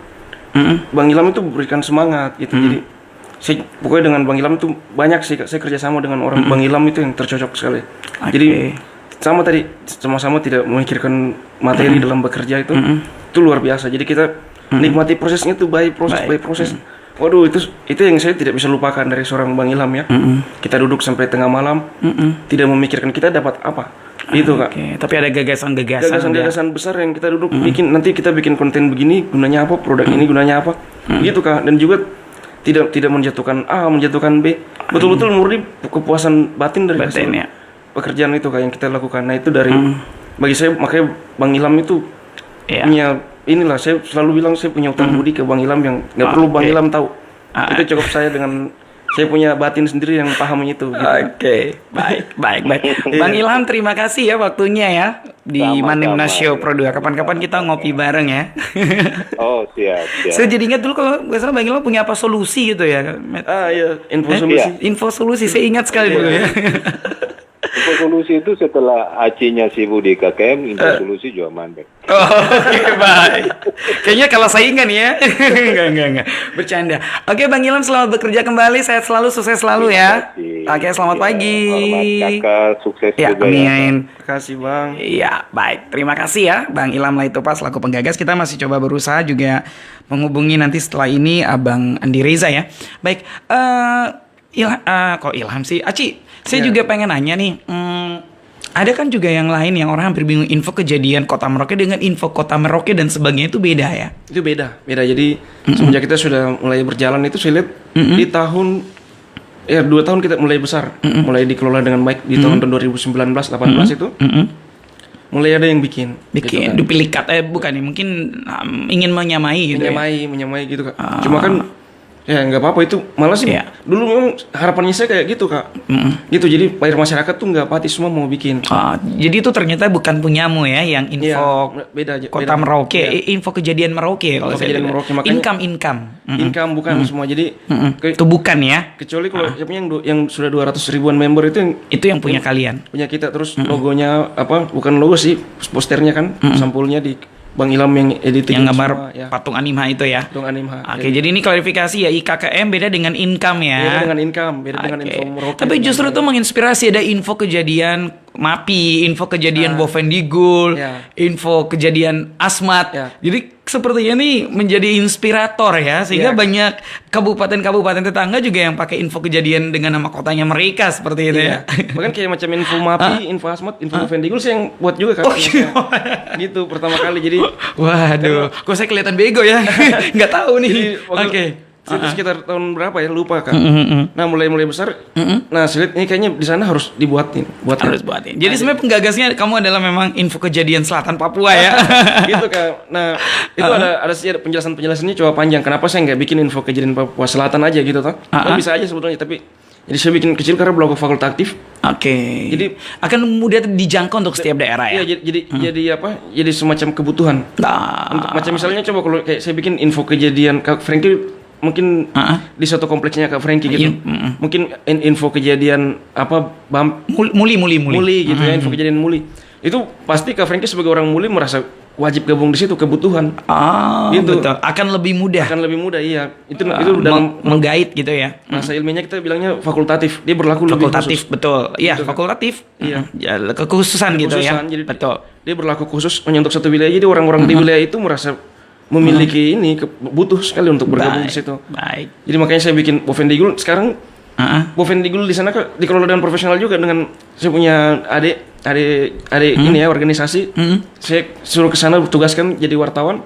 Bang Ilham itu berikan semangat gitu. Jadi pokoknya dengan Bang Ilham itu banyak sih Kak, saya kerjasama dengan orang Bang Ilham itu yang tercocok sekali. Jadi sama-sama tidak memikirkan materi dalam bekerja itu luar biasa. Jadi kita nikmati prosesnya itu baik proses. Waduh, itu yang saya tidak bisa lupakan dari seorang Bang Ilham ya. Kita duduk sampai tengah malam, tidak memikirkan kita dapat apa. Itu Kak. Tapi ada gagasan besar yang kita duduk nanti kita bikin konten begini gunanya apa, produk ini gunanya apa. Gitu Kak. Dan juga tidak menjatuhkan A, menjatuhkan B. Betul-betul murni kepuasan batin dari hasil pekerjaan itu Kak yang kita lakukan. Nah, itu dari bagi saya, makanya Bang Ilham itu punya inilah, saya selalu bilang saya punya utang budi ke Bang Ilham yang nggak perlu Bang Ilham tahu. Itu cukup saya dengan saya punya batin sendiri yang paham itu. Gitu. Baik. Bang Ilham, terima kasih ya waktunya ya di Manimnas Show Pro 2. Kapan-kapan kita ngopi bareng ya. Oh, siap. Saya jadi ingat dulu kalau nggak salah Bang Ilham punya apa solusi gitu ya. Iya, Info solusi, saya ingat sekali dulu ya. Info solusi itu setelah Acinya sibuk di KKM, info solusi juga mandek. Baik. Kayaknya kalau saingan ya. Enggak. Bercanda. Oke, Bang Ilham, selamat bekerja kembali. Sehat selalu, sukses selalu ya. Oke, selamat pagi. Hormat Kakak, sukses juga amin. ya. Terima kasih Bang. Iya, baik. Terima kasih ya Bang Ilham Laitopa selaku penggagas. Kita masih coba berusaha juga menghubungi nanti setelah ini Abang Andi Reza ya. Baik, kok Ilham sih? Aci, saya juga pengen nanya nih. Ada kan juga yang lain yang orang hampir bingung, info kejadian Kota Merauke dengan info Kota Merauke dan sebagainya itu beda ya? Itu beda. Jadi semenjak kita sudah mulai berjalan itu saya lihat di tahun 2 tahun kita mulai besar, mulai dikelola dengan baik di tahun 2019-18 itu. Mulai ada yang bikin gitu kan. Duplikat bukan nih, mungkin ingin menyamai gitu. Menyamai gitu Kak. Cuma kan ya nggak apa-apa, itu malah sih dulu memang harapannya saya kayak gitu Kak. Gitu, jadi bayar masyarakat tuh nggak pati semua mau bikin. Jadi itu ternyata bukan punyamu ya yang info beda Kota Merauke, info kejadian Merauke kalau saya kejadian Merauke, makanya income bukan semua. Jadi itu bukan ya, kecuali kalau yang sudah 200 ribuan member itu yang punya kalian, punya kita. Terus logonya apa, bukan logo sih, posternya kan sampulnya di Bang Ilham yang editing, yang gambar patung Animha itu ya. Patung Animha. Oke, jadi ini klarifikasi ya, IKKM beda dengan income ya. Beda dengan info Merauke. Tapi justru itu menginspirasi, ada info kejadian MAPI, info kejadian Bovendigul, info kejadian Asmat. Jadi sepertinya nih menjadi inspirator ya, sehingga banyak kabupaten-kabupaten tetangga juga yang pakai info kejadian dengan nama kotanya mereka seperti itu ya. Bahkan kayak macam info MAPI, info Asmat, info Bovendigul saya yang buat juga kan. Gitu pertama kali. Jadi waduh, kok saya kelihatan bego ya? Nggak tahu nih. Oke. Itu sekitar tahun berapa ya, lupa kan. Nah mulai besar. Nah saya lihat ini kayaknya di sana harus dibuatin. Harus buatin. Jadi sebenarnya penggagasnya kamu adalah memang info kejadian selatan Papua ya. Gitu kan. Nah itu ada sih penjelasannya coba panjang. Kenapa saya nggak bikin info kejadian Papua Selatan aja gitu toh? Kan bisa aja sebetulnya, tapi jadi saya bikin kecil karena blog fakultatif. Oke. Jadi akan mudah dijangkau untuk setiap daerah ya. Iya, jadi apa? Jadi semacam kebutuhan. Untuk, macam misalnya coba kalau kayak saya bikin info kejadian Kak Frankie, mungkin di suatu kompleksnya Kak Frankie gitu. Mungkin info kejadian apa Muli gitu ya, info kejadian Muli. Itu pasti Kak Frankie sebagai orang Muli merasa wajib gabung di situ, kebutuhan. Gitu. Betul. Akan lebih mudah. Iya. Itu dalam menggait gitu ya. Bahasa ilmiahnya kita bilangnya fakultatif. Dia berlaku fakultatif, lebih khusus. Betul. Iya, gitu, fakultatif. Iya. Ya, kekhususan gitu ya. Jadi betul. Dia berlaku khusus hanya untuk satu wilayah. Jadi orang-orang di wilayah itu merasa memiliki butuh sekali untuk bergabung di situ. Baik. Jadi makanya saya bikin Bovendigul. Sekarang Bovendigul di sana dikelola dengan profesional juga, dengan saya punya adik ini ya, organisasi. Saya suruh ke sana tugaskan jadi wartawan.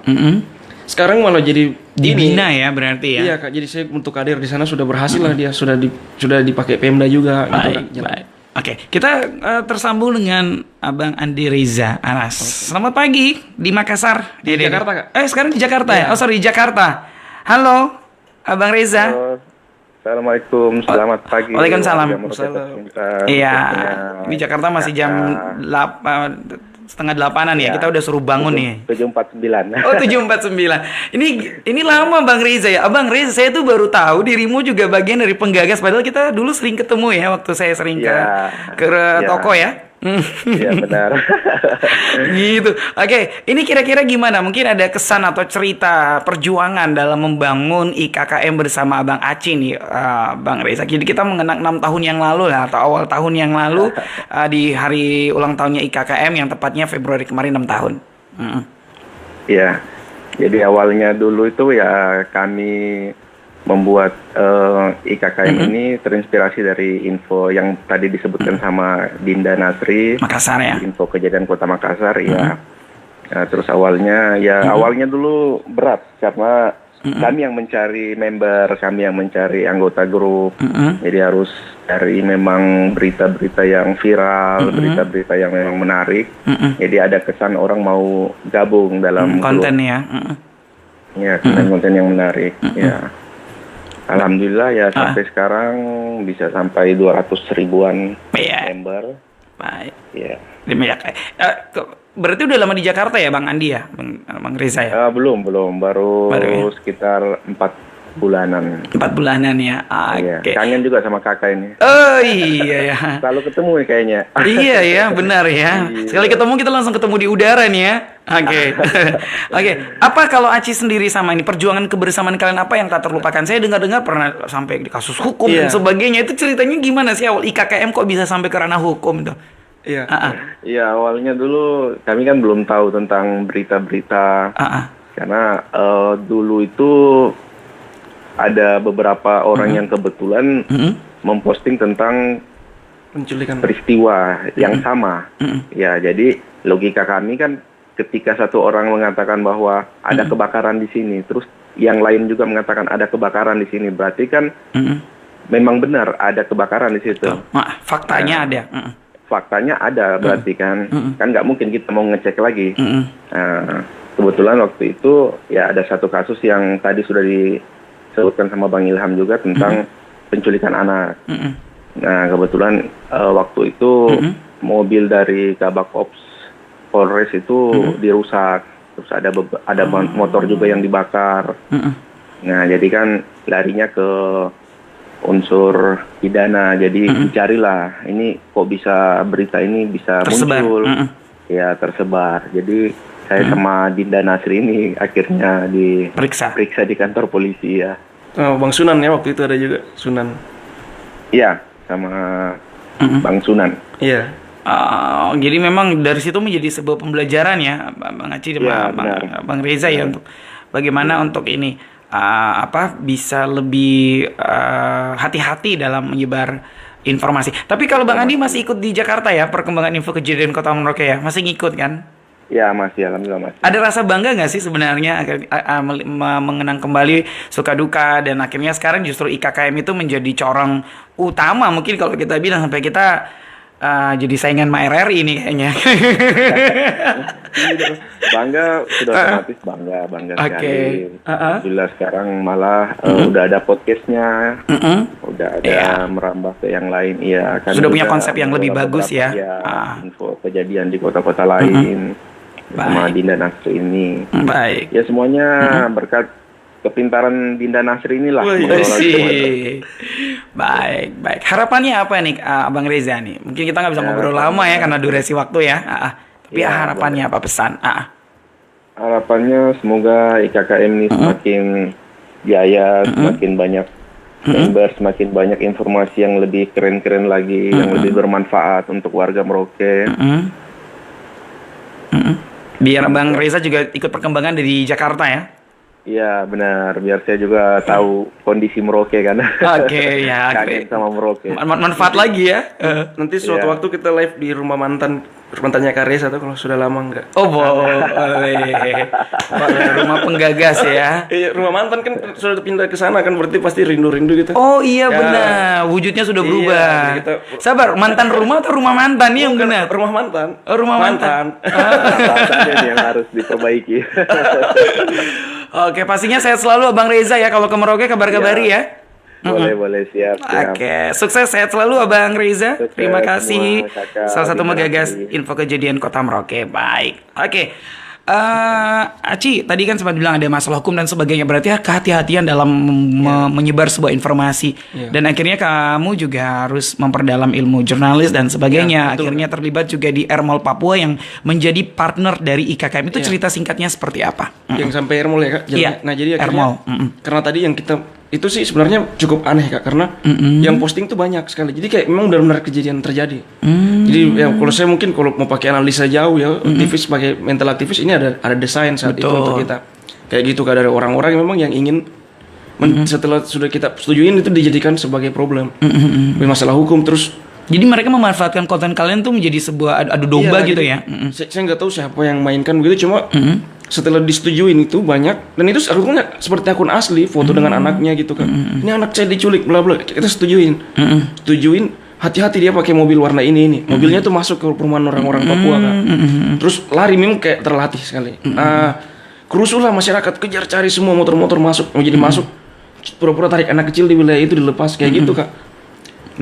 Sekarang malah jadi dibina ya berarti ya. Iya Kak, jadi saya untuk kader di sana sudah berhasil lah, dia sudah dipakai Pemda juga. Baik, gitu, baik. Oke, kita tersambung dengan Abang Andi Reza Anas. Selamat pagi di Makassar. Di Jakarta Kak. Sekarang di Jakarta ya? Oh sorry, di Jakarta. Halo, Abang Reza. Halo. Assalamualaikum, selamat pagi. Waalaikumsalam. Iya, di Jakarta masih jam 7:30 ya. Kita udah suruh bangun nih. 7.49. Oh 7:49. Ini lama Bang Reza ya. Abang Reza, saya tuh baru tahu dirimu juga bagian dari penggagas. Padahal kita dulu sering ketemu ya, waktu saya sering ke toko ya. Iya benar. Gitu. Oke, ini kira-kira gimana? Mungkin ada kesan atau cerita perjuangan dalam membangun IKKM bersama Abang Aci nih, Bang Reza. Jadi kita mengenang 6 tahun yang lalu lah, atau awal tahun yang lalu di hari ulang tahunnya IKKM yang tepatnya Februari kemarin 6 tahun. Iya. Jadi awalnya dulu itu ya kami membuat IKKM ini terinspirasi dari info yang tadi disebutkan sama Dinda Nasri, Makassar ya. Info kejadian Kota Makassar ya. Terus awalnya dulu berat karena kami yang mencari member, kami yang mencari anggota grup. Jadi harus cari memang berita-berita yang viral, berita-berita yang memang menarik. Jadi ada kesan orang mau gabung dalam konten grup. Ya. Ya, konten yang menarik. Ya. Alhamdulillah ya sampai sekarang bisa sampai 200 ribuan member. Baik. Ya. Berarti udah lama di Jakarta ya Bang Andi ya, Bang Reza ya? Belum, baru ya? Sekitar 4 bulanan. 4 bulanan ya. Iya. Oke. Kangen juga sama kakak ini. Oh iya ya. Selalu ketemu ya kayaknya. Iya ya, benar ya. Sekali ketemu kita langsung ketemu di udara nih ya. Oke. Oke. Apa kalau Aci sendiri sama ini perjuangan kebersamaan kalian apa yang tak terlupakan? Saya dengar-dengar pernah sampai di kasus hukum dan sebagainya. Itu ceritanya gimana sih awal IKKM kok bisa sampai ke ranah hukum itu? Iya. Iya, awalnya dulu kami kan belum tahu tentang berita-berita. Karena dulu itu ada beberapa orang yang kebetulan memposting tentang penculikan peristiwa yang sama. Ya, jadi logika kami kan ketika satu orang mengatakan bahwa ada kebakaran di sini, terus yang lain juga mengatakan ada kebakaran di sini, berarti kan memang benar ada kebakaran di situ. Faktanya ada. Faktanya ada, berarti kan nggak mungkin kita mau ngecek lagi. Kebetulan waktu itu ya ada satu kasus yang tadi sudah disebutkan sama Bang Ilham juga tentang penculikan anak. Nah kebetulan waktu itu mobil dari Kabak Ops Polres itu dirusak, terus ada motor juga yang dibakar. Nah jadi kan larinya ke unsur pidana, jadi dicarilah ini kok bisa berita ini bisa tersebar. Muncul, ya tersebar. Jadi saya sama Dinda Nasri ini akhirnya diperiksa di kantor polisi ya. Oh, Bang Sunan ya waktu itu ada juga Sunan. Iya, sama Bang Sunan. Iya. Oh, jadi memang dari situ menjadi sebuah pembelajaran ya, Bang Aci dan Ya, Bang Reza ya, untuk bagaimana untuk ini bisa lebih hati-hati dalam menyebar informasi. Tapi kalau Bang Andi masih ikut di Jakarta ya, perkembangan info kejadian Kota Merauke ya, masih ngikut kan? Ya masih, alhamdulillah masih. Ada rasa bangga nggak sih sebenarnya mengenang kembali suka duka, dan akhirnya sekarang justru IKKM itu menjadi corong utama mungkin kalau kita bilang, sampai kita jadi saingan sama RRI ini kayaknya. Bangga, sudah otomatis bangga Oke. sekali. Alhamdulillah sekarang malah udah ada podcastnya, udah ada merambah ke yang lain. Iya, kan Sudah punya udah konsep yang lebih bagus ya. Info kejadian di kota-kota lain sama Dinda Nasri ini. Baik. Ya semuanya berkat kepintaran Dinda Nasri inilah. mengelola semua itu. Baik. Harapannya apa nih, Abang Reza nih? Mungkin kita nggak bisa ngobrol lama ya karena durasi waktu ya. Tapi Ya, harapannya apa, pesan? Harapannya semoga IKKM ini semakin jaya, semakin banyak member, semakin banyak informasi yang lebih keren-keren lagi, yang lebih bermanfaat untuk warga Merauke. Biar Bang Reza juga ikut perkembangan dari Jakarta ya. Iya benar, biar saya juga tahu kondisi Merauke kan. Oke, ya. Kangen sama Merauke. Manfaat lagi ya. Nanti suatu Iya. waktu kita live di rumah mantannya Kares atau kalau sudah lama enggak. Oh boleh. Rumah penggagas ya. Iya, rumah mantan kan sudah pindah ke sana kan, berarti pasti rindu-rindu gitu. Oh iya Ya. benar, wujudnya sudah berubah. Iya, kita- Sabar, mantan rumah atau rumah mantan nih yang Bukan, benar? rumah mantan. Oh, rumah mantan. Rasanya ini yang harus diperbaiki. Oke, pastinya sehat selalu Abang Reza ya. Kalau ke Merauke kabar-kabari ya. Boleh siap. Oke, sukses, sehat selalu Abang Reza. Sukses Terima kasih. semua, Kakak. Salah satu Terima menggagas kasih. info kejadian Kota Merauke. Baik. Oke. Aci, tadi kan sempat bilang ada masalah hukum dan sebagainya. Berarti kehati-hatian dalam menyebar sebuah informasi. Dan akhirnya kamu juga harus memperdalam ilmu jurnalis dan sebagainya. Akhirnya terlibat juga di Ermol Papua yang menjadi partner dari IKKM. Itu cerita singkatnya seperti apa? Yang sampai Ermol ya Kak. Iya, Nah jadi akhirnya Ermol. karena tadi yang kita itu sih sebenarnya cukup aneh Kak, karena yang posting tuh banyak sekali. Jadi kayak memang benar-benar kejadian terjadi. Jadi ya kalau saya mungkin kalau mau pakai analisa jauh ya, aktivis sebagai mental aktivis ini ada desain saat itu untuk kita. Kayak gitu Kak, dari orang-orang yang memang yang ingin setelah sudah kita setujuin itu dijadikan sebagai problem. Masalah hukum terus. Jadi mereka memanfaatkan konten kalian tuh menjadi sebuah adu domba Iya, gitu jadi ya. Saya nggak tahu siapa yang mainkan begitu, cuma setelah disetujuin itu banyak, dan itu akunnya seperti akun asli, foto dengan anaknya gitu kan. Ini anak saya diculik, bla bla. Kita setujuin, hati-hati dia pakai mobil warna ini. Mobilnya tuh masuk ke perumahan orang-orang Papua kan. Terus lari memang kayak terlatih sekali. Nah, kerusuhlah masyarakat, kejar cari semua motor-motor masuk, mau jadi masuk. Pura-pura tarik anak kecil di wilayah itu dilepas kayak gitu Kak.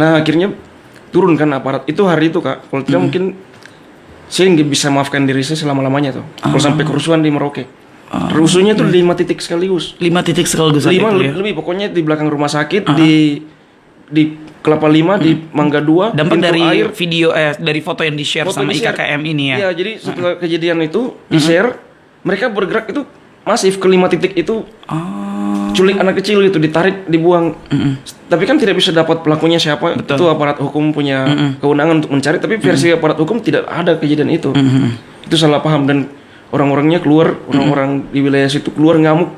Nah akhirnya turunkan aparat itu hari itu Kak. Kalau tidak mungkin saya nggak bisa maafkan diri saya selama-lamanya tuh. Kalau sampai kerusuhan di Merauke. Rusuhnya tuh 5 titik sekaligus. 5 titik sekaligus 5 itu ya. lebih pokoknya di belakang rumah sakit, di Kelapa 5, di Mangga 2, Dampak pintu dari air, video dari foto yang di-share foto sama di-share. IKKM ini ya. Iya, jadi setelah kejadian itu di-share, mereka bergerak itu masif ke 5 titik itu. Culik anak kecil itu, ditarik, dibuang. Tapi kan tidak bisa dapat pelakunya siapa. Betul. Itu aparat hukum punya kewenangan untuk mencari, tapi versi aparat hukum tidak ada kejadian itu. Itu salah paham, dan orang-orangnya keluar, orang-orang di wilayah situ keluar ngamuk.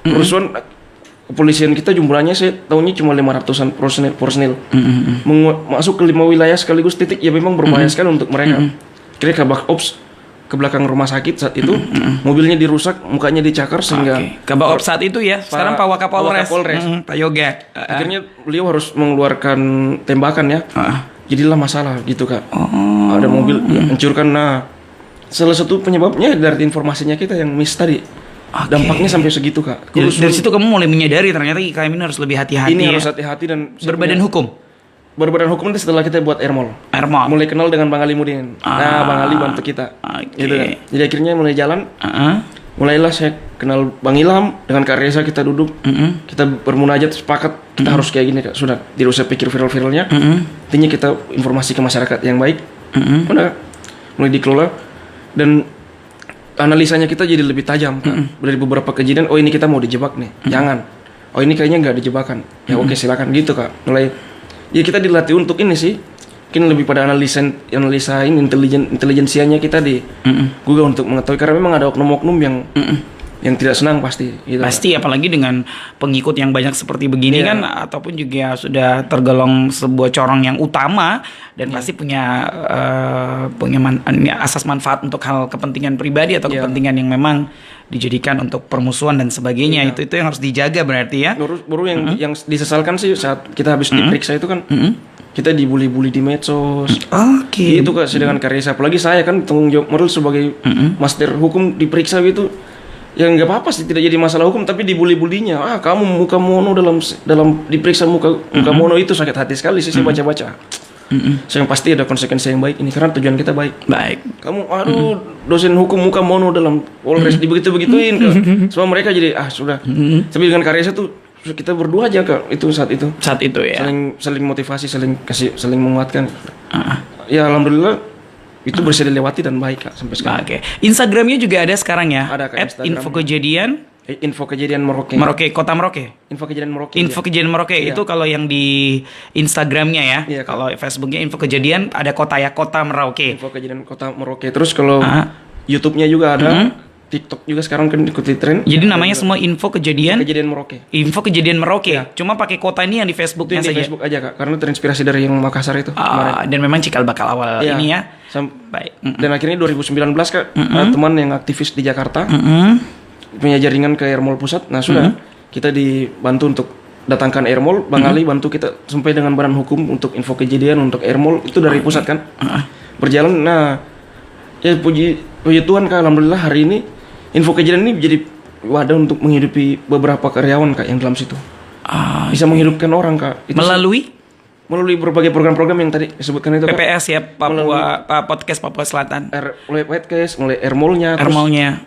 Kerusuhan kepolisian kita jumlahnya saya tahunya cuma 500-an personil. Masuk ke 5 wilayah sekaligus titik ya memang berbahaya sekali untuk mereka. Kira kabak ops ke belakang rumah sakit saat itu, mobilnya dirusak, mukanya dicakar sehingga Kabak saat itu ya. Sekarang Pak Wakapolres. Pak Yoga. akhirnya beliau harus mengeluarkan tembakan ya. Jadilah masalah gitu Kak. Ada mobil hancurkan. Nah, salah satu penyebabnya dari informasinya kita yang miss tadi. Dampaknya sampai segitu Kak. Dari situ kamu mulai menyadari ternyata IKKM ini harus lebih hati-hati. Ini ya. harus hati-hati dan Berbadan hukum. Berbadan hukum itu setelah kita buat Ermol. Mulai kenal dengan Bang Ali Mudin. Nah, Bang Ali bantu kita. Oke. Gitu kan. Jadi akhirnya mulai jalan. Mulailah saya kenal Bang Ilham, dengan Kak Reza kita duduk. Kita bermunajat sepakat kita harus kayak gini Kak. Sudah, tidak usah pikir viral-viralnya. Intinya kita informasi ke masyarakat yang baik. Udah mulai dikelola dan analisanya kita jadi lebih tajam Kak. Dari beberapa kejadian, oh ini kita mau dijebak nih. Jangan. Oh ini kayaknya nggak dijebakan. Ya oke silakan gitu Kak. Mulai ya kita dilatih untuk ini sih, mungkin lebih pada analisa ini intelijensianya kita di Google untuk mengetahui, karena memang ada oknum-oknum yang tidak senang pasti gitu. Pasti, apalagi dengan pengikut yang banyak seperti begini kan, ataupun juga sudah tergolong sebuah corong yang utama dan pasti punya asas manfaat untuk hal kepentingan pribadi atau kepentingan yang memang dijadikan untuk permusuhan dan sebagainya. Itu yang harus dijaga berarti ya. Baru yang disesalkan sih saat kita habis diperiksa itu kan kita dibully-bully di medsos. Oke. Itu Kak, sedangkan Karisa, apalagi saya kan tanggung jawab moral sebagai master hukum diperiksa gitu. Ya nggak apa-apa sih, tidak jadi masalah hukum, tapi dibully-bulinya. Kamu muka mono dalam diperiksa muka mono, itu sakit hati sekali sih saya baca-baca. Saya pasti ada konsekuensi yang baik ini karena tujuan kita baik. Kamu dosen hukum muka mono dalam Polres dibegitu-begituin Kak. Semua mereka jadi sudah. Tapi dengan Karisa tuh kita berdua aja Kak, itu saat itu ya. Saling motivasi, saling menguatkan. Ya alhamdulillah itu bisa dilewati dan baik Kak sampai sekarang. Oke. Instagramnya juga ada sekarang ya. Ada Kak, Instagram. Info Kejadian Merauke. Kota Merauke. Info Kejadian Merauke. Info Kejadian Merauke itu kalau yang di Instagramnya ya. Iya, kalau Facebooknya Info Kejadian ada Kota Merauke. Info Kejadian Kota Merauke. Terus kalau YouTube-nya juga ada. TikTok juga sekarang kan ikuti tren. Jadi namanya semua Info Kejadian Merauke. Info Kejadian Merauke. Ya. Cuma pakai kota ini yang di Facebooknya saja. Di Facebook aja Kak, karena terinspirasi dari yang Makassar itu. Dan memang cikal bakal awal ini ya. Baik. Dan akhirnya 2019 Kak, ada teman yang aktivis di Jakarta punya jaringan ke Airmall Pusat. Nah sudah kita dibantu untuk datangkan Airmall. Bang Ali bantu kita sampai dengan badan hukum untuk Info Kejadian untuk Airmall itu dari pusat kan. Berjalan. Nah ya puji Tuhan Kak, alhamdulillah hari ini Info Kejadian ini jadi wadah untuk menghidupi beberapa karyawan Kak yang dalam situ. Bisa menghidupkan orang Kak. Itu melalui berbagai program-program yang tadi disebutkan itu PPS Kak. Podcast Papua Selatan. Mulai podcast, mulai Airmall-nya.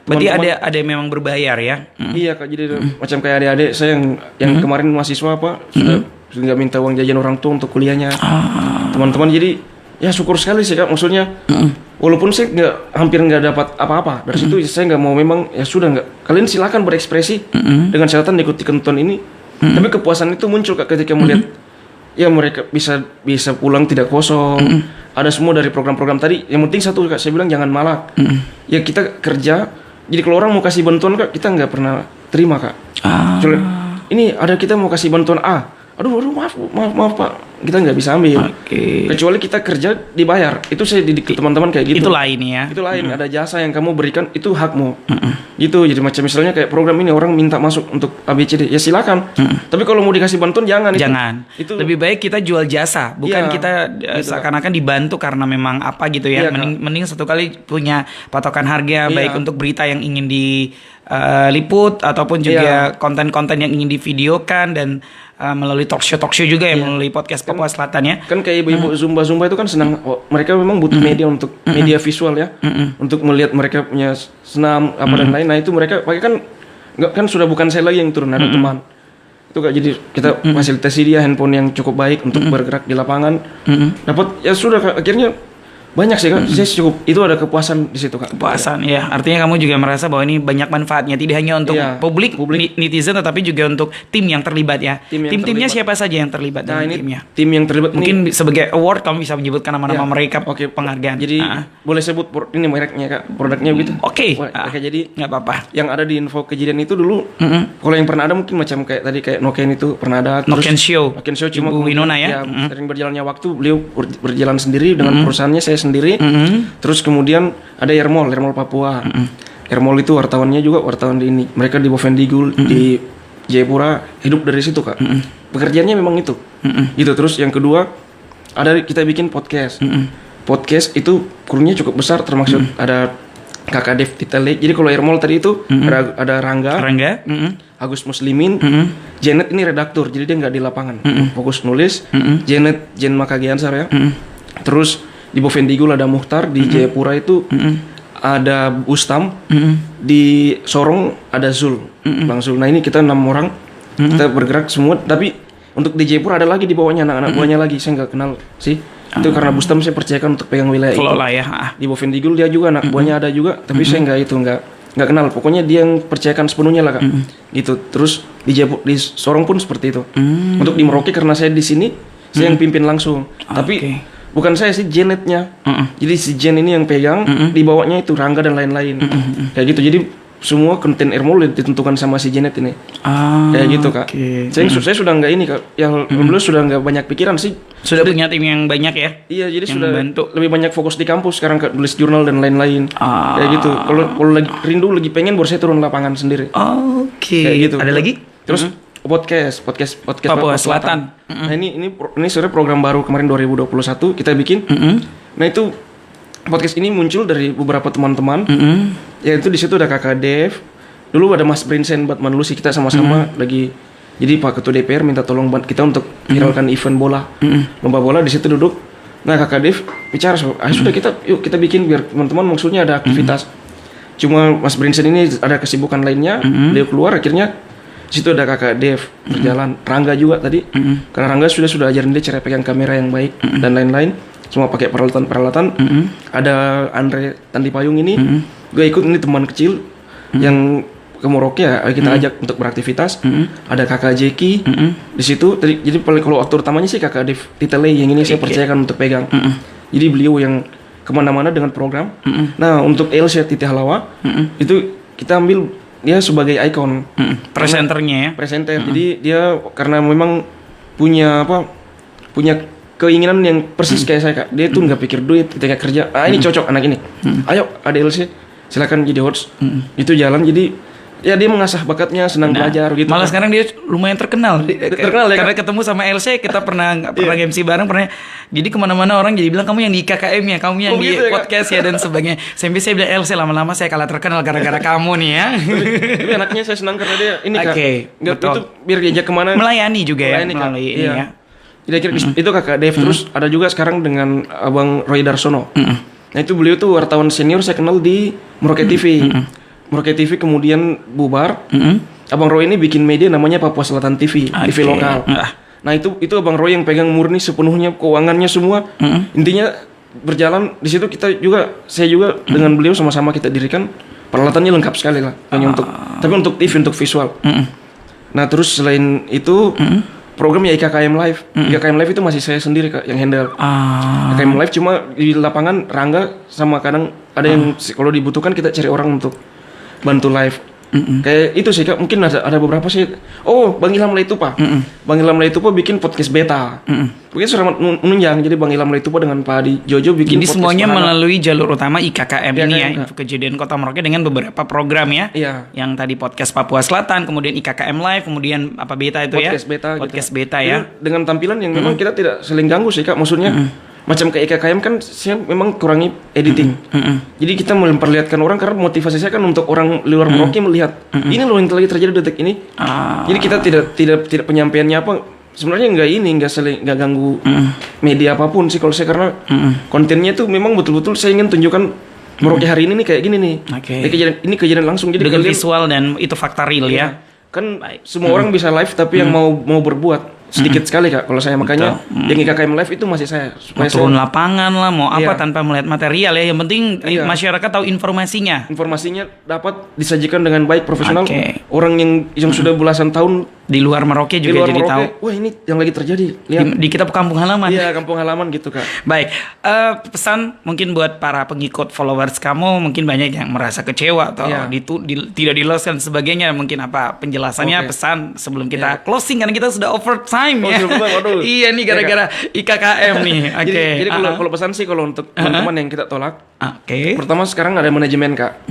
Berarti ada yang memang berbayar ya. Iya Kak, jadi macam kayak adik-adik saya yang kemarin mahasiswa sudah nggak minta uang jajan orang tua untuk kuliahnya. Teman-teman jadi ya syukur sekali sih Kak, maksudnya walaupun saya hampir nggak dapat apa-apa dari situ, saya nggak mau, memang ya sudah nggak, kalian silakan berekspresi dengan catatan ikuti ketentuan ini. Tapi kepuasan itu muncul Kak ketika melihat ya mereka bisa pulang tidak kosong. Ada semua dari program-program tadi. Yang penting satu Kak, saya bilang jangan malak. Ya kita kerja, jadi kalau orang mau kasih bantuan Kak, kita nggak pernah terima Kak. Ini ada kita mau kasih bantuan aduh maaf Pak, kita nggak bisa ambil. Kecuali kita kerja dibayar. Itu saya didik ke teman-teman kayak gitu. Itu lain ya. Itu lain. Ada jasa yang kamu berikan, itu hakmu. Gitu. Jadi macam misalnya kayak program ini orang minta masuk untuk ABCD, ya silakan. Tapi kalau mau dikasih bantuan jangan. Itu lebih baik kita jual jasa, bukan kita seakan-akan dibantu karena memang apa gitu ya. Mending satu kali punya patokan harga, baik untuk berita yang ingin diliput ataupun juga konten-konten yang ingin divideokan, dan melalui talk show juga ya, melalui podcast Papua Selatan ya. Kan kayak ibu-ibu Zumba itu kan senang, mereka memang butuh media untuk media visual ya, untuk melihat mereka punya senam apa dan lain. Nah itu mereka pakai kan sudah bukan saya lagi yang turun, ada teman. Itu Kak, jadi kita fasilitasi dia handphone yang cukup baik untuk bergerak di lapangan. Dapat ya sudah Kak, akhirnya banyak sih Kak, saya cukup, itu ada kepuasan di situ Kak. Kepuasan ya, artinya kamu juga merasa bahwa ini banyak manfaatnya, tidak hanya untuk publik netizen, tetapi juga untuk tim yang terlibat ya. Tim-timnya siapa saja yang terlibat dalam timnya? Tim yang terlibat mungkin sebagai award kamu bisa menyebutkan nama-nama mereka. Penghargaan. Jadi boleh sebut ini mereknya Kak, produknya begitu. Jadi nggak apa-apa. Yang ada di Info Kejadian itu dulu, kalau yang pernah ada mungkin macam kayak tadi kayak Noken itu pernah ada. Noken Show cuma Ibu Winona ya. Sering berjalannya waktu beliau berjalan sendiri dengan perusahaannya, saya sendiri. Terus kemudian ada Airmall Papua. Airmall itu wartawan di ini. Mereka di Bovendigul, di Jayapura, hidup dari situ Kak. Pekerjaannya memang itu. Gitu. Terus yang kedua ada kita bikin podcast. Podcast itu krunya cukup besar, termasuk ada Kakak Dev Titale. Jadi kalau Airmall tadi itu ada Rangga. Agus Muslimin, Janet ini redaktur, jadi dia nggak di lapangan, fokus nulis. Jen Makagiansar ya. Terus di Bovendigul ada Muhtar, di Jayapura itu ada Bustam, di Sorong ada Zul, Bang Zul. Nah ini kita 6 orang, kita bergerak semua. Tapi untuk di Jayapura ada lagi di bawahnya anak-anak buahnya lagi, saya nggak kenal sih. Itu karena Bustam saya percayakan untuk pegang wilayah itu. Di Bovendigul dia juga anak buahnya ada juga, tapi saya nggak kenal. Pokoknya dia yang percayakan sepenuhnya lah Kak. Gitu. Terus di Sorong pun seperti itu. Untuk di Merauke karena saya di sini, saya yang pimpin langsung. Tapi bukan saya sih, Janetnya. Jadi si Jen ini yang pegang, di bawahnya itu Rangga dan lain-lain. Kayak gitu. Jadi semua konten Ermol ditentukan sama si Janet ini. Kayak gitu Kak. Saya sudah nggak ini Kak. Yang alhamdulillah sudah nggak banyak pikiran sih. Sudah punya tim yang banyak ya? Iya, jadi yang sudah membantu. lebih banyak fokus di kampus sekarang Kak, tulis jurnal dan lain-lain. Kayak gitu. Kalau lagi rindu, lagi pengen, baru saya turun lapangan sendiri. Kayak gitu. Ada lagi? Terus podcast Papua Selatan. Nah ini sebenarnya program baru kemarin 2021 kita bikin. Nah itu podcast ini muncul dari beberapa teman-teman. Yaitu di situ ada Kakak Dev. Dulu ada Mas Brinsen Batman Lucy, kita sama-sama lagi. Jadi Pak Ketua DPR minta tolong kita untuk viralkan event bola, lomba bola. Di situ duduk. Nah Kakak Dev bicara sudah kita bikin biar teman-teman maksudnya ada aktivitas. Cuma Mas Brinsen ini ada kesibukan lainnya. Beliau keluar, akhirnya di situ ada Kakak Dev berjalan. Rangga juga tadi. Karena Rangga sudah ajarin dia cara pegang kamera yang baik dan lain-lain. Semua pakai peralatan. Ada Andre Tandi Payung ini. Gue ikut, ini teman kecil yang ke Merauke ya, kita ajak untuk beraktivitas. Ada Kakak Jeki di situ. Jadi kalau aktor utamanya sih Kakak Dev Titele, yang ini saya percayakan untuk pegang. Jadi beliau yang kemana-mana dengan program. Nah untuk Elsa Titi Halawa itu kita ambil dia sebagai ikon, presenternya ya. Presenter. Jadi dia karena memang punya keinginan yang persis kayak saya Kak. Dia tuh nggak pikir duit ketika kerja. Ini cocok anak ini. Ayo ada Elsa, silakan jadi host. Itu jalan. Jadi ya dia mengasah bakatnya, senang belajar gitu. Malah sekarang dia lumayan terkenal. Terkenal ya, karena ketemu sama LC, kita pernah MC bareng, pernah. Jadi kemana-mana orang jadi bilang kamu yang di KKM ya, kamu yang di gitu ya, podcast ya dan sebagainya. Sampai saya bilang LC, lama-lama saya kalah terkenal gara-gara kamu nih ya. Tapi anaknya saya senang karena dia ini Kak. Nggak, betul. itu biar diajak kemana. Melayani juga ya, Kak. melalui ini ya. Jadi akhirnya itu Kakak Dev. Terus ada juga sekarang dengan Abang Roy Darsono. Nah itu beliau tuh wartawan senior saya kenal di Merauke TV. Merauke TV kemudian bubar. Abang Roy ini bikin media namanya Papua Selatan TV, TV lokal. Nah itu Abang Roy yang pegang murni sepenuhnya keuangannya semua. Intinya berjalan di situ saya juga dengan beliau sama-sama kita dirikan, peralatannya lengkap sekali lah. Hanya tapi untuk TV, untuk visual. Nah terus selain itu program ya IKKM Live. IKKM Live itu masih saya sendiri Kak yang handle. IKKM Live cuma di lapangan Rangga sama kadang ada yang kalau dibutuhkan kita cari orang untuk bantu live. Kayak itu sih Kak, mungkin ada beberapa sih. Oh, Bang Ilham Laitupa. Bang Ilham Laitupa bikin podcast beta. Mungkin sudah menunjang. Jadi Bang Ilham Laitupa dengan Pak Adi Jojo bikin ini podcast semuanya Mahana. melalui jalur utama IKKM ini ya, Kak. Info Kejadian Kota Merauke dengan beberapa program ya. Iya. Yang tadi podcast Papua Selatan, kemudian IKKM Live, kemudian apa beta itu Podcast ya? beta. Podcast gitu. beta ya. Dengan tampilan yang memang kita tidak saling ganggu sih Kak. Maksudnya macam kayak IKKM kan saya memang kurangi editing. Jadi kita memperlihatkan orang karena motivasi saya kan untuk orang luar Merauke melihat ini loh yang lagi terjadi detik ini. Jadi kita tidak penyampaiannya apa. Sebenarnya nggak ganggu media apapun sih kalau saya karena kontennya tuh memang betul-betul saya ingin tunjukkan Merauke hari ini nih kayak gini nih. Ini kejadian langsung jadi Dengan kalian- visual dan itu fakta real ya. Kan semua orang bisa live tapi yang mau berbuat sedikit sekali Kak kalau saya makanya yang IKKM live itu masih saya Mau supaya turun saya lapangan lah, mau apa Iya. tanpa melihat material ya. Yang penting Iya. masyarakat tahu informasinya. informasinya dapat disajikan dengan baik profesional. Oke. Orang yang sudah belasan tahun Di luar Merauke di juga luar jadi Merauke, tahu. wah ini yang lagi terjadi. Lihat. Di kita kampung halaman. Iya, kampung halaman gitu Kak. Baik, pesan mungkin buat para pengikut followers kamu, mungkin banyak yang merasa kecewa atau Iya. tidak di loss dan sebagainya. Mungkin apa penjelasannya, Oke. pesan sebelum kita closing karena kita sudah overtime Oh, ya. sudah overtime, waduh. Iya nih gara-gara IKKM nih. Oke. Jadi kalau pesan sih kalau untuk teman-teman yang kita tolak, Oke. pertama sekarang ada manajemen Kak.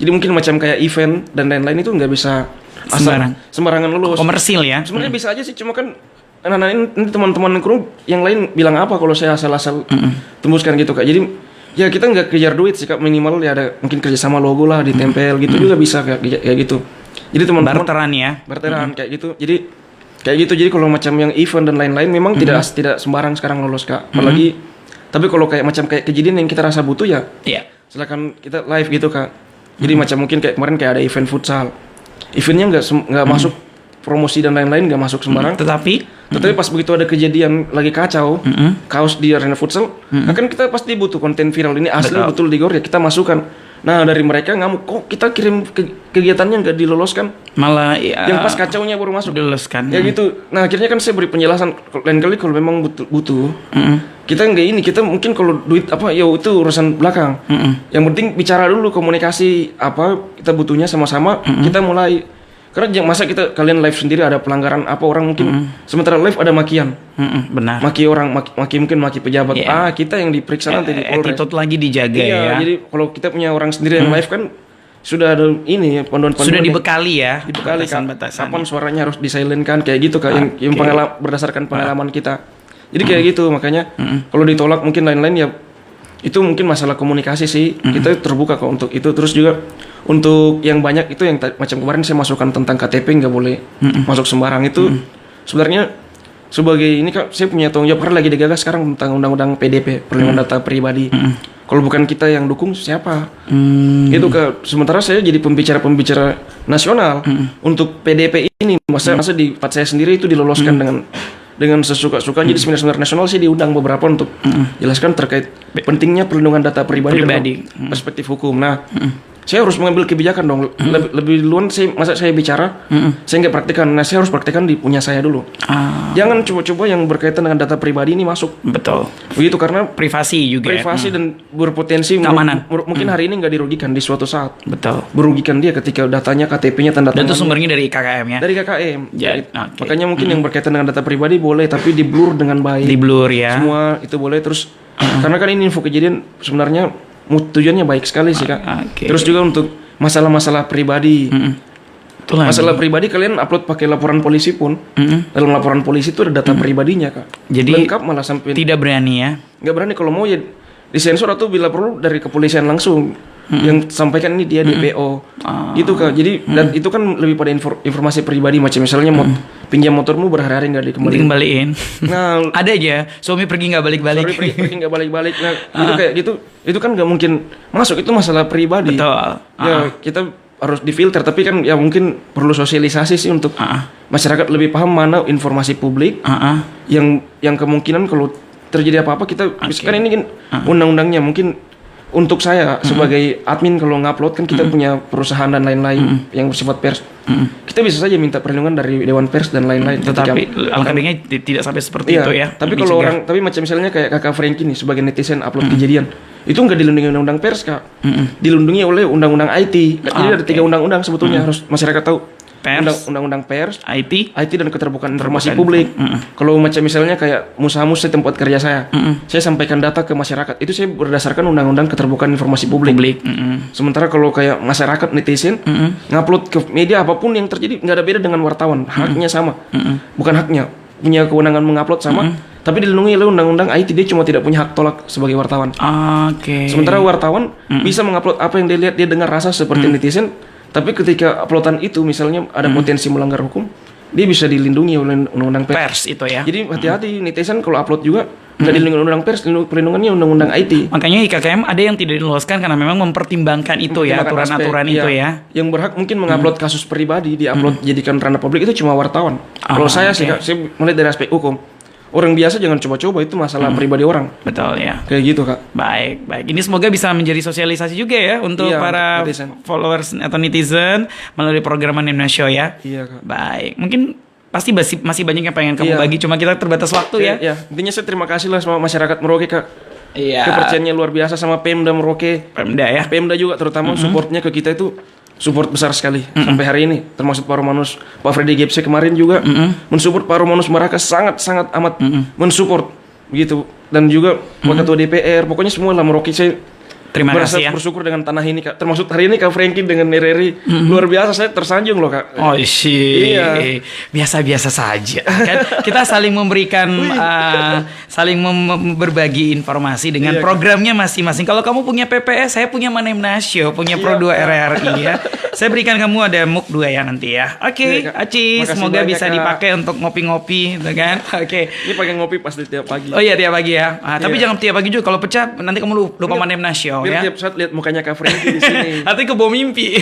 Jadi mungkin macam kayak event dan lain-lain itu nggak bisa sembarangan lulus. Komersil ya. Sebenarnya bisa aja sih, cuma kan anak-anak ini teman-teman kru yang lain bilang apa kalau saya asal-asal tembuskan gitu Kak. Jadi ya kita nggak kejar duit sih Kak, minimal ya ada mungkin kerjasama logo lah ditempel gitu juga bisa kayak gitu. Jadi teman-teman Barteran ya. barteran kayak gitu. Jadi kalau macam yang event dan lain-lain memang tidak sembarang sekarang lolos Kak. Apalagi tapi kalau kayak kejadian yang kita rasa butuh ya Iya. silakan kita live gitu Kak. Jadi macam mungkin kayak kemarin kayak ada event futsal. Eventnya nggak masuk promosi dan lain-lain nggak masuk sembarang. Tetapi Tetapi pas begitu ada kejadian lagi kacau, kaos di arena futsal, kan kita pasti butuh konten viral ini asli betul di gor ya kita masukkan. Nah dari mereka ngamuk, kok kita kirim kegiatannya nggak diloloskan? Malah ya, Yang pas kacaunya baru masuk. diloloskan. Ya gitu. Nah akhirnya kan saya beri penjelasan lain kali kalau memang butuh, kita nggak ini, kita mungkin kalau duit apa ya itu urusan belakang. Yang penting bicara dulu, komunikasi apa kita butuhnya sama-sama, kita mulai. Karena masa kalian live sendiri ada pelanggaran apa orang mungkin sementara live ada makian, Benar. maki orang, mungkin maki pejabat. Iya. Kita yang diperiksa nanti di Polres. Attitude lagi dijaga Iya, ya. jadi kalau kita punya orang sendiri yang live kan sudah ada ini ya, panduan-panduan. Sudah yang- dibekali ya. dibekali kan batasan-batasan. kapan suaranya harus disilentkan kayak gitu Kak, yang berdasarkan pengalaman kita. Jadi kayak gitu, makanya kalau ditolak mungkin lain-lain ya itu mungkin masalah komunikasi sih. Kita terbuka kok untuk itu. Terus juga untuk yang banyak itu yang macam kemarin saya masukkan tentang KTP nggak boleh masuk sembarang itu sebenarnya sebagai ini Kak, saya punya tanggung jawab karena lagi digagas sekarang tentang undang-undang PDP, perlindungan data pribadi. Kalau bukan kita yang dukung siapa? Itu Kak. Sementara saya jadi pembicara nasional untuk PDP ini, masa di tempat saya sendiri itu diloloskan dengan sesuka-suka. Jadi seminar nasional sih diundang beberapa untuk jelaskan terkait pentingnya perlindungan data pribadi dalam perspektif hukum. Nah, saya harus mengambil kebijakan dong. Lebih duluan masa saya bicara, saya nggak praktekkan. Nah, saya harus praktekkan di punya saya dulu. Jangan coba-coba yang berkaitan dengan data pribadi ini masuk. Betul. Begitu karena Privasi juga. privasi dan berpotensi Keamanan. mungkin hari ini nggak dirugikan, di suatu saat Betul. merugikan dia ketika datanya, KTP-nya, tanda Dan itu tangan sumbernya dari KKM ya. dari KKM. Ya, oke. Makanya mungkin yang berkaitan dengan data pribadi boleh, tapi di blur dengan baik. Di blur ya. Semua itu boleh terus. Karena kan ini info kejadian sebenarnya tujuannya baik sekali sih Kak. Oke. Terus juga untuk masalah-masalah pribadi. Itulah. Masalah pribadi kalian upload pakai laporan polisi pun. Dalam laporan polisi itu ada data pribadinya Kak. Jadi lengkap malah sampai tidak berani ya. nggak berani kalau mau ya disensor atau bila perlu dari kepolisian langsung yang sampaikan ini dia DPO gitu Kak. Jadi dan itu kan lebih pada informasi pribadi macam misalnya pinjam motormu berhari-hari nggak dikembalikan. Dikembaliin. Nah Ada aja suami pergi nggak balik-balik. sorry pergi nggak balik-balik. Nah itu kayak gitu itu kan nggak mungkin masuk, itu masalah pribadi. Betul. Ya kita harus difilter, tapi kan ya mungkin perlu sosialisasi sih untuk masyarakat lebih paham mana informasi publik yang kemungkinan kalau terjadi apa-apa kita kan ini kan undang-undangnya mungkin untuk saya sebagai admin kalau ngupload kan kita punya perusahaan dan lain-lain yang bersifat pers. Kita bisa saja minta perlindungan dari Dewan Pers dan lain-lain. Tetapi alangkah baiknya tidak sampai seperti Iya, itu ya. tapi kalau orang, tapi macam misalnya kayak Kakak Frankie nih sebagai netizen upload kejadian, itu nggak dilindungi undang-undang pers Kak, dilindungi oleh undang-undang IT. Jadi ada 3 undang-undang sebetulnya harus masyarakat tahu. Pers, Undang-undang pers, IT, IT dan keterbukaan informasi publik. Kalau macam misalnya kayak Musamus di tempat kerja saya sampaikan data ke masyarakat. Itu saya berdasarkan undang-undang keterbukaan informasi publik. Sementara kalau kayak masyarakat netizen ngupload ke media apapun yang terjadi nggak ada beda dengan wartawan, haknya sama. Bukan haknya, punya kewenangan mengupload sama, tapi dilindungi oleh undang-undang IT. Dia cuma tidak punya hak tolak sebagai wartawan. Oke. Sementara wartawan bisa mengupload apa yang dia lihat, dia dengar rasa seperti netizen. Tapi ketika uploadan itu misalnya ada potensi melanggar hukum, dia bisa dilindungi oleh undang-undang Pers itu ya. Jadi hati-hati netizen kalau upload juga nggak dilindungi undang-undang pers, perlindungannya undang-undang IT. Makanya IKKM ada yang tidak diloloskan karena memang mempertimbangkan itu ya, Mempertimbangkan aturan-aturan aspek, itu iya. ya. Yang berhak mungkin mengupload kasus pribadi, diupload jadikan ranah publik itu cuma wartawan. Kalau saya sih Kak, saya melihat dari aspek hukum. Orang biasa jangan coba-coba, itu masalah pribadi orang. Betul ya. Kayak gitu Kak. Baik, baik. Ini semoga bisa menjadi sosialisasi juga ya untuk Iya, para untuk netizen. followers atau netizen melalui program Manemna Show ya. Iya Kak. Baik, mungkin pasti masih banyak yang pengen kamu Iya. bagi, cuma kita terbatas waktu ya. Ya, intinya saya terima kasih lah sama masyarakat Merauke Kak. Iya. Kepercayaannya luar biasa sama Pemda Merauke. Pemda ya. Pemda juga terutama supportnya ke kita itu support besar sekali sampai hari ini, termasuk Pak Romanus, Pak Freddy Gepse kemarin juga mensupport Pak Romanus Maraka sangat amat mensupport begitu, dan juga Pak Ketua DPR, pokoknya semua lah Merauke. Saya Terima merasa kasih ya. bersyukur dengan tanah ini Kak, termasuk hari ini Kak Frankie dengan RRI luar biasa, saya tersanjung loh Kak. Oh sih, Iya. biasa-biasa saja. Kan kita saling memberikan, saling berbagi informasi dengan programnya masing-masing. Kalau kamu punya PPS, saya punya Manemna Show, punya Pro 2 RRI ya. Saya berikan kamu ada MUK 2 ya nanti ya. Oke, Iya, Kak. Aci, Makasih semoga banyak, bisa Kak. dipakai untuk ngopi-ngopi, gitu kan? Oke. Ini pakai ngopi pasti tiap pagi. Oh iya tiap pagi ya. Tapi Iya. jangan tiap pagi juga. Kalau pecah nanti kamu lupa Manemna Show. wow Biar ya. tiap saat lihat mukanya Kak Frankie di sini. Hati kebawa mimpi.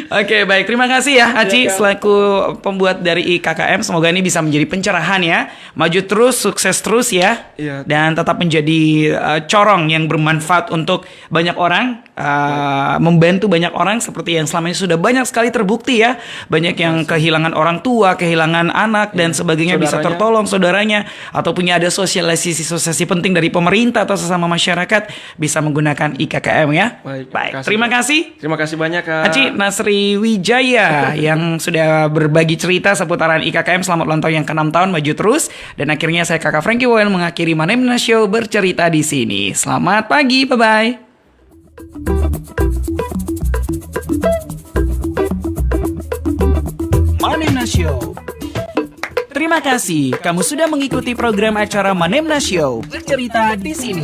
Oke, baik. Terima kasih ya Aci selaku pembuat dari IKKM. Semoga ini bisa menjadi pencerahan ya. Maju terus, sukses terus ya. Iya. Dan tetap menjadi corong yang bermanfaat untuk banyak orang, membantu banyak orang seperti yang selama ini sudah banyak sekali terbukti ya. Banyak yang kehilangan orang tua, kehilangan anak dan sebagainya bisa Saudaranya. tertolong saudaranya, atau punya ada sosialisasi penting dari pemerintah atau sesama masyarakat bisa menggunakan IKKM ya. Baik, Terima kasih. Terima kasih banyak Kak. Aci Nasri Wijaya yang sudah berbagi cerita seputaran IKKM. Selamat ulang tahun yang ke-6 tahun, maju terus. Dan akhirnya saya Kakak Frankie Wohen mengakhiri Manemna Show bercerita di sini. Selamat pagi, bye-bye. Manemna Show. Terima kasih kamu sudah mengikuti program acara Manemna Show bercerita di sini.